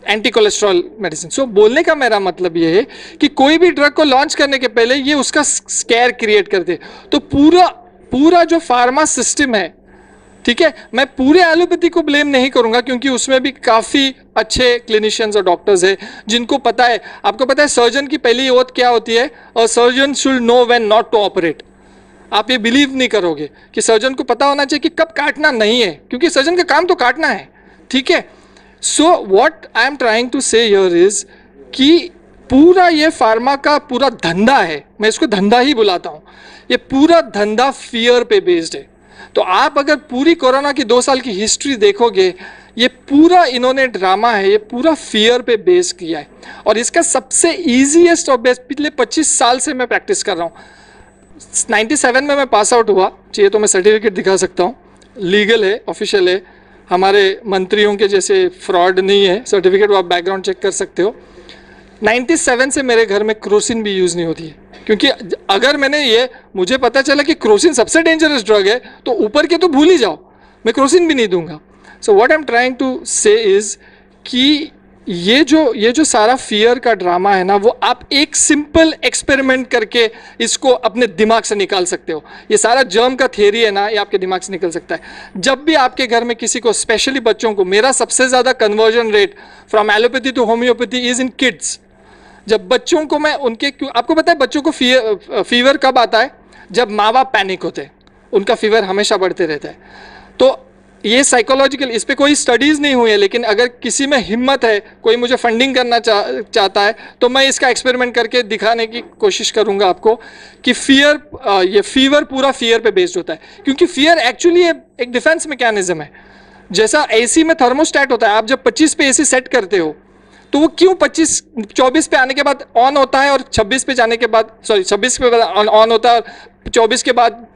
एंटी कोलेस्ट्रॉल मेडिसिन। सो बोलने का मेरा मतलब ये है कि कोई भी ड्रग को लॉन्च करने के पहले ये उसका स्केयर क्रिएट करते, तो पूरा जो फार्मा सिस्टम है, ठीक है, मैं पूरे एलोपैथी को ब्लेम नहीं करूंगा, क्योंकि उसमें भी काफ़ी अच्छे क्लिनिशियंस और डॉक्टर्स है जिनको पता है। आपको पता है सर्जन की पहली ओथ क्या होती है? और surgeon should know when not to operate. आप ये बिलीव नहीं करोगे कि सर्जन को पता होना चाहिए कि कब काटना नहीं है, क्योंकि सर्जन का काम तो काटना है, ठीक है। So what I am trying to say here is कि पूरा ये फार्मा का पूरा धंधा है, मैं इसको धंधा ही बुलाता हूँ, ये पूरा धंधा फियर पे बेस्ड है। तो आप अगर पूरी कोरोना की 2 साल की हिस्ट्री देखोगे, ये पूरा इन्होंने ड्रामा है, ये पूरा फियर पे बेस किया है। और इसका सबसे ईजीएस्ट और बेस्ट, पिछले 25 साल से मैं प्रैक्टिस कर रहा हूँ। 97 में मैं पास आउट हुआ, चाहिए तो मैं सर्टिफिकेट दिखा सकता हूँ, लीगल है, ऑफिशियल है, हमारे मंत्रियों के जैसे फ्रॉड नहीं है, सर्टिफिकेट आप बैकग्राउंड चेक कर सकते हो। 97 से मेरे घर में क्रोसिन भी यूज़ नहीं होती है, क्योंकि अगर मुझे पता चला कि क्रोसिन सबसे डेंजरस ड्रग है तो ऊपर के तो भूल ही जाओ, मैं क्रोसिन भी नहीं दूंगा। So what I am trying to say is कि ये जो सारा फियर का ड्रामा है ना, वो आप एक सिंपल एक्सपेरिमेंट करके इसको अपने दिमाग से निकाल सकते हो। ये सारा जर्म का थियरी है ना, ये आपके दिमाग से निकल सकता है। जब भी आपके घर में किसी को, स्पेशली बच्चों को, मेरा सबसे ज़्यादा conversion rate from allopathy to homeopathy is in kids. जब बच्चों को मैं आपको पता है बच्चों को फीवर कब आता है? जब माँ बाप पैनिक होते हैं, उनका फीवर हमेशा बढ़ते रहता है। तो ये साइकोलॉजिकल, इस पे कोई स्टडीज़ नहीं हुई है, लेकिन अगर किसी में हिम्मत है, कोई मुझे फंडिंग करना चाहता है, तो मैं इसका एक्सपेरिमेंट करके दिखाने की कोशिश करूंगा आपको कि ये फीवर पूरा फियर पे बेस्ड होता है। क्योंकि फियर एक्चुअली एक डिफेंस मैकेनिज्म है। जैसा एसी में थर्मोस्टैट होता है, आप जब 25 पे एसी सेट करते हो तो वो क्यों 24 पे आने के बाद ऑन होता है और 26 पे जाने के बाद, 26 पे ऑन होता है और 24 के बाद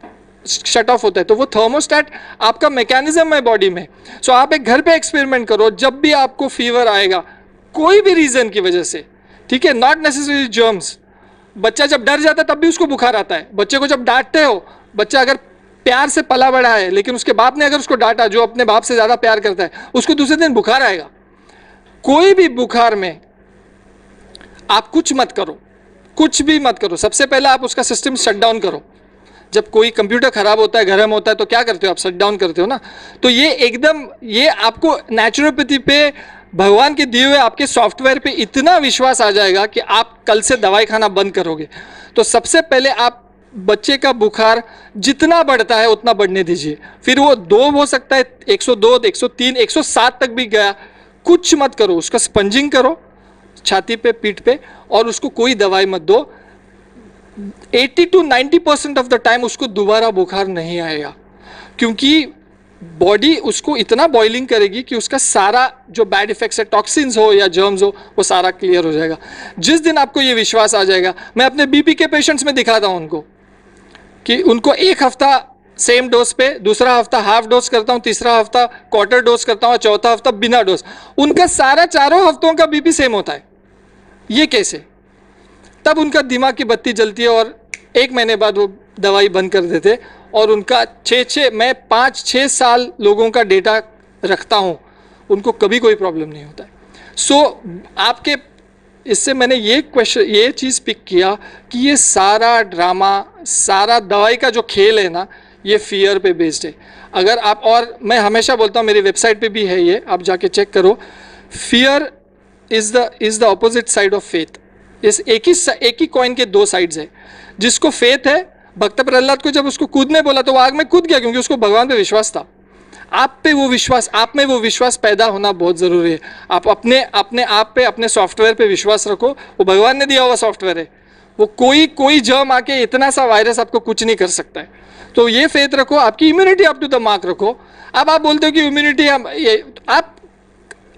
शट ऑफ होता है? तो वो थर्मोस्टैट आपका मैकेनिज्म है बॉडी में। सो आप एक घर पे एक्सपेरिमेंट करो, जब भी आपको फीवर आएगा कोई भी रीज़न की वजह से, ठीक है, नॉट नेसेसरी जर्म्स। बच्चा जब डर जाता है तब भी उसको बुखार आता है। बच्चे को जब डांटते हो, बच्चा अगर प्यार से पला बड़ा है लेकिन उसके बाप ने अगर उसको डांटा, जो अपने बाप से ज़्यादा प्यार करता है, उसको दूसरे दिन बुखार आएगा। कोई भी बुखार में आप कुछ मत करो, कुछ भी मत करो, सबसे पहले आप उसका सिस्टम शट डाउन करो। जब कोई कंप्यूटर खराब होता है, गर्म होता है, तो क्या करते हो आप? शट डाउन करते हो ना। तो ये एकदम, ये आपको नेचुरोपैथी पे, भगवान के दिए हुए आपके सॉफ्टवेयर पे इतना विश्वास आ जाएगा कि आप कल से दवाई खाना बंद करोगे। तो सबसे पहले आप बच्चे का बुखार जितना बढ़ता है उतना बढ़ने दीजिए, फिर वो 2 हो सकता है, 102, 103, 107 तक भी गया, कुछ मत करो, उसका स्पंजिंग करो छाती पे, पीठ पे, और उसको कोई दवाई मत दो। 80 to 90% ऑफ द टाइम उसको दोबारा बुखार नहीं आएगा, क्योंकि बॉडी उसको इतना बॉइलिंग करेगी कि उसका सारा जो बैड इफेक्ट्स है, टॉक्सिन्स हो या जर्म्स हो, वो सारा क्लियर हो जाएगा। जिस दिन आपको ये विश्वास आ जाएगा, मैं अपने बीपी के पेशेंट्स में दिखाता हूँ उनको कि उनको 1 हफ्ता सेम डोज पे, दूसरा हफ्ता हाफ डोज करता हूँ, तीसरा हफ्ता क्वार्टर डोज करता हूँ, चौथा हफ्ता बिना डोज, उनका सारा 4 हफ्तों का बीपी सेम होता है। ये कैसे? तब उनका दिमाग की बत्ती जलती है और 1 महीने बाद वो दवाई बंद कर देते, और उनका मैं 5-6 साल लोगों का डेटा रखता हूँ, उनको कभी कोई प्रॉब्लम नहीं होता है। सो आपके इससे मैंने ये चीज़ पिक किया कि ये सारा ड्रामा, सारा दवाई का जो खेल है ना, ये फियर पे बेस्ड है। अगर आप, और मैं हमेशा बोलता हूँ, मेरी वेबसाइट पे भी है ये, आप जाके चेक करो, fear is the opposite side of faith. इस एक ही कॉइन के 2 साइड्स है। जिसको फेथ है, भक्त प्रहलाद को जब उसको कूदने बोला तो वो आग में कूद गया, क्योंकि उसको भगवान पे विश्वास था। आप में वो विश्वास पैदा होना बहुत ज़रूरी है। आप अपने आप पे, अपने सॉफ्टवेयर पे विश्वास रखो। वो भगवान ने दिया हुआ सॉफ्टवेयर है, वो कोई जर्म आके, इतना सा वायरस आपको कुछ नहीं कर सकता है। तो ये फेथ रखो, आपकी immunity up to the mark रखो। अब आप बोलते हो कि इम्यूनिटी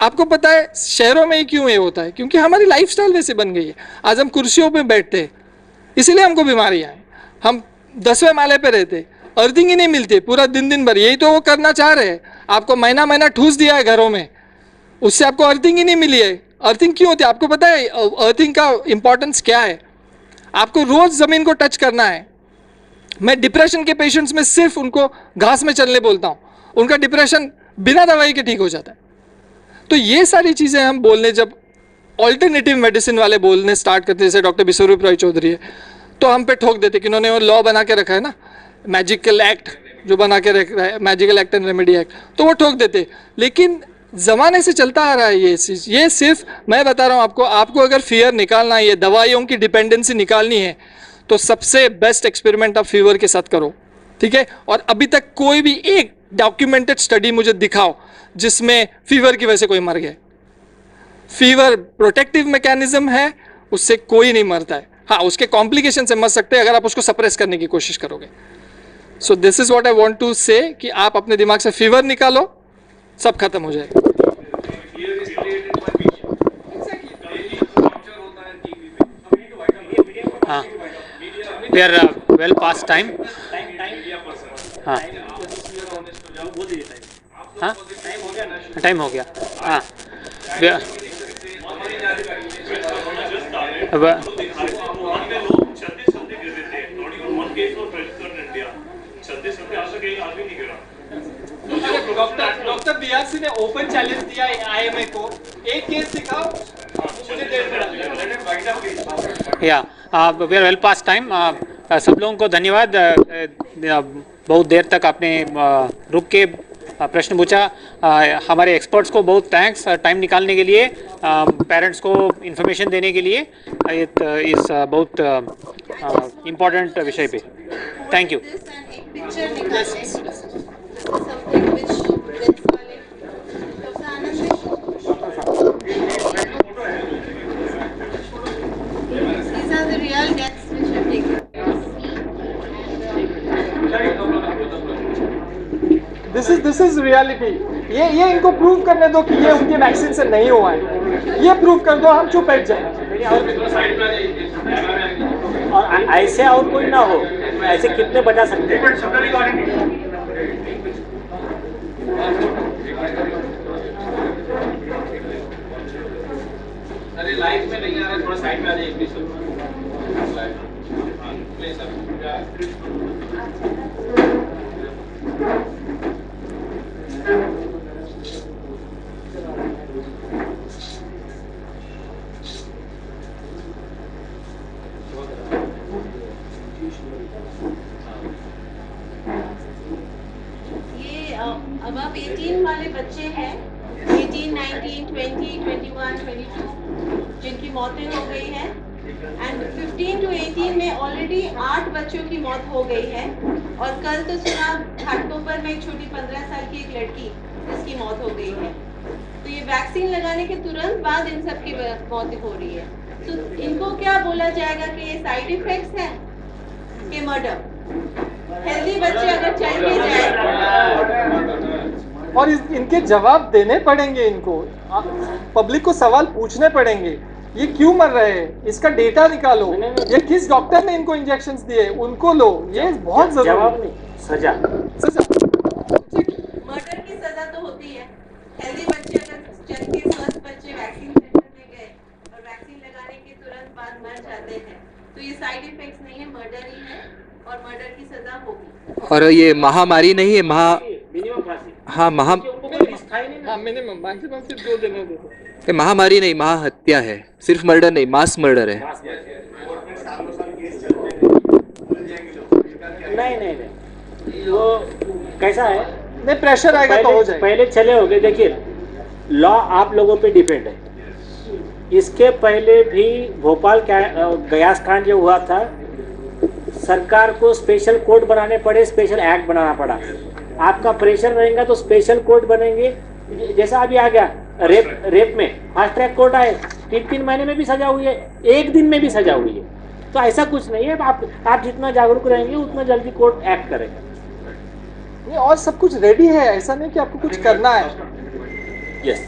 आपको पता है शहरों में ही क्यों ये होता है? क्योंकि हमारी लाइफस्टाइल वैसे बन गई है। आज हम कुर्सियों पे बैठते हैं, इसीलिए हमको बीमारियां हैं। हम 10वें माले पे रहते, अर्थिंग ही नहीं मिलती पूरा दिन भर। यही तो वो करना चाह रहे हैं, आपको महीना ठूस दिया है घरों में, उससे आपको अर्थिंग ही नहीं मिली है। अर्थिंग क्यों होती है आपको पता है? अर्थिंग का इंपॉर्टेंस क्या है? आपको रोज जमीन को टच करना है। मैं डिप्रेशन के पेशेंट्स में सिर्फ उनको घास में चलने बोलता हूँ, उनका डिप्रेशन बिना दवाई के ठीक हो जाता है। तो ये सारी चीज़ें हम बोलने, जब ऑल्टरनेटिव मेडिसिन वाले बोलने स्टार्ट करते, जैसे डॉक्टर बिस्वरूप रॉय चौधरी है, तो हम पे ठोक देते कि उन्होंने वो लॉ बना के रखा है ना, मैजिकल एक्ट जो बना के रख रहा है, magical act and remedy act, तो वो ठोक देते। लेकिन ज़माने से चलता आ रहा है ये चीज़। ये सिर्फ मैं बता रहा हूँ आपको अगर फियर निकालना है, ये दवाइयों की डिपेंडेंसी निकालनी है, तो सबसे बेस्ट एक्सपेरिमेंट आप फीवर के साथ करो, ठीक है? और अभी तक कोई भी एक डॉक्यूमेंटेड स्टडी मुझे दिखाओ जिसमें फीवर की वजह से कोई मर गया। फीवर प्रोटेक्टिव मैकेनिज्म है, उससे कोई नहीं मरता है। हाँ, उसके कॉम्प्लिकेशन से मर सकते हैं अगर आप उसको सप्रेस करने की कोशिश करोगे। So this is what I want to say, कि आप अपने दिमाग से फीवर निकालो, सब खत्म हो जाएगा। हाँ, we are well past time. हाँ हाँ, टाइम हो गया। हाँ, डॉक्टर बीआरसी ने ओपन चैलेंज दिया आईएमए को, एक केस दिखाओ मुझे 1.5 या we are well past time. सब लोगों को धन्यवाद। बहुत देर तक आपने रुक के प्रश्न पूछा। हमारे एक्सपर्ट्स को बहुत थैंक्स टाइम निकालने के लिए, पेरेंट्स को इन्फॉर्मेशन देने के लिए इस बहुत इम्पोर्टेंट विषय पे। Thank you. This is reality. ये इनको प्रूव करने दो कि ये उनके वैक्सीन से नहीं हुआ है। ये प्रूव कर दो, हम चुप बैठ जाए। और ऐसे और कोई ना हो, ऐसे कितने बचा सकते हैं? अरे लाइव में नहीं आ रहा, थोड़ा साइड में आ जाइए प्लीज। अब 18 वाले बच्चे हैं, 18, 19, 20, 21, 22 जिनकी मौतें हो गई हैं, एंड 15 to 18 में ऑलरेडी 8 बच्चों की मौत हो गई है। और कल तो सुना घाटकोपर में एक छोटी 15 साल की एक लड़की जिसकी मौत हो गई है। तो ये वैक्सीन लगाने के तुरंत बाद इन सब की मौत हो रही है। तो इनको क्या बोला जाएगा कि ये साइड इफेक्ट्स हैं कि मर्डर? हेल्दी बच्चे अगर चल भी जाए और इनके जवाब देने पड़ेंगे, इनको पब्लिक को सवाल पूछने पड़ेंगे, ये क्यों मर रहे हैं, इसका डेटा निकालो, ये किस डॉक्टर ने इनको इंजेक्शंस दिए उनको लो, ये बहुत जरूरी। जवाब नहीं, सजा। मर्डर की सजा तो होती है। हेल्दी बच्चे अगर चल के स्वस्थ बच्चे वैक्सीन सेंटर में गए और वैक्सीन लगाने के तुरंत बाद मर जाते हैं तो ये साइड इफेक्ट्स नहीं है, मर्डर ही है और मर्डर की सजा होगी। और ये महामारी नहीं है, मिनिमम फांसी। हाँ उनको कोई रिस्क था ही नहीं ना। हाँ, मिनिमम मैक्सिमम सिर्फ 2 दिन है। ये महामारी नहीं, महाहत्या है, सिर्फ मर्डर नहीं, मास मर्डर है। नहीं, वो कैसा है, नहीं प्रेशर आएगा तो हो जाएगा। पहले चले हो गए। देखिए, लॉ आप लोगों पे डिपेंड है। इसके पहले भी भोपाल गैस कांड जो हुआ था, सरकार को स्पेशल कोर्ट बनाने पड़े, स्पेशल एक्ट बनाना पड़ा। आपका प्रेशर रहेगा तो स्पेशल कोर्ट बनेंगे। जैसा अभी आ गया रेप में फास्ट ट्रैक कोर्ट आए, 3 महीने में भी सजा हुई है, 1 दिन में भी सजा हुई है। तो ऐसा कुछ नहीं है। आप जितना जागरूक रहेंगे उतना जल्दी कोर्ट एक्ट करेगा। नहीं, और सब कुछ रेडी है, ऐसा नहीं कि आपको कुछ करना है। यस।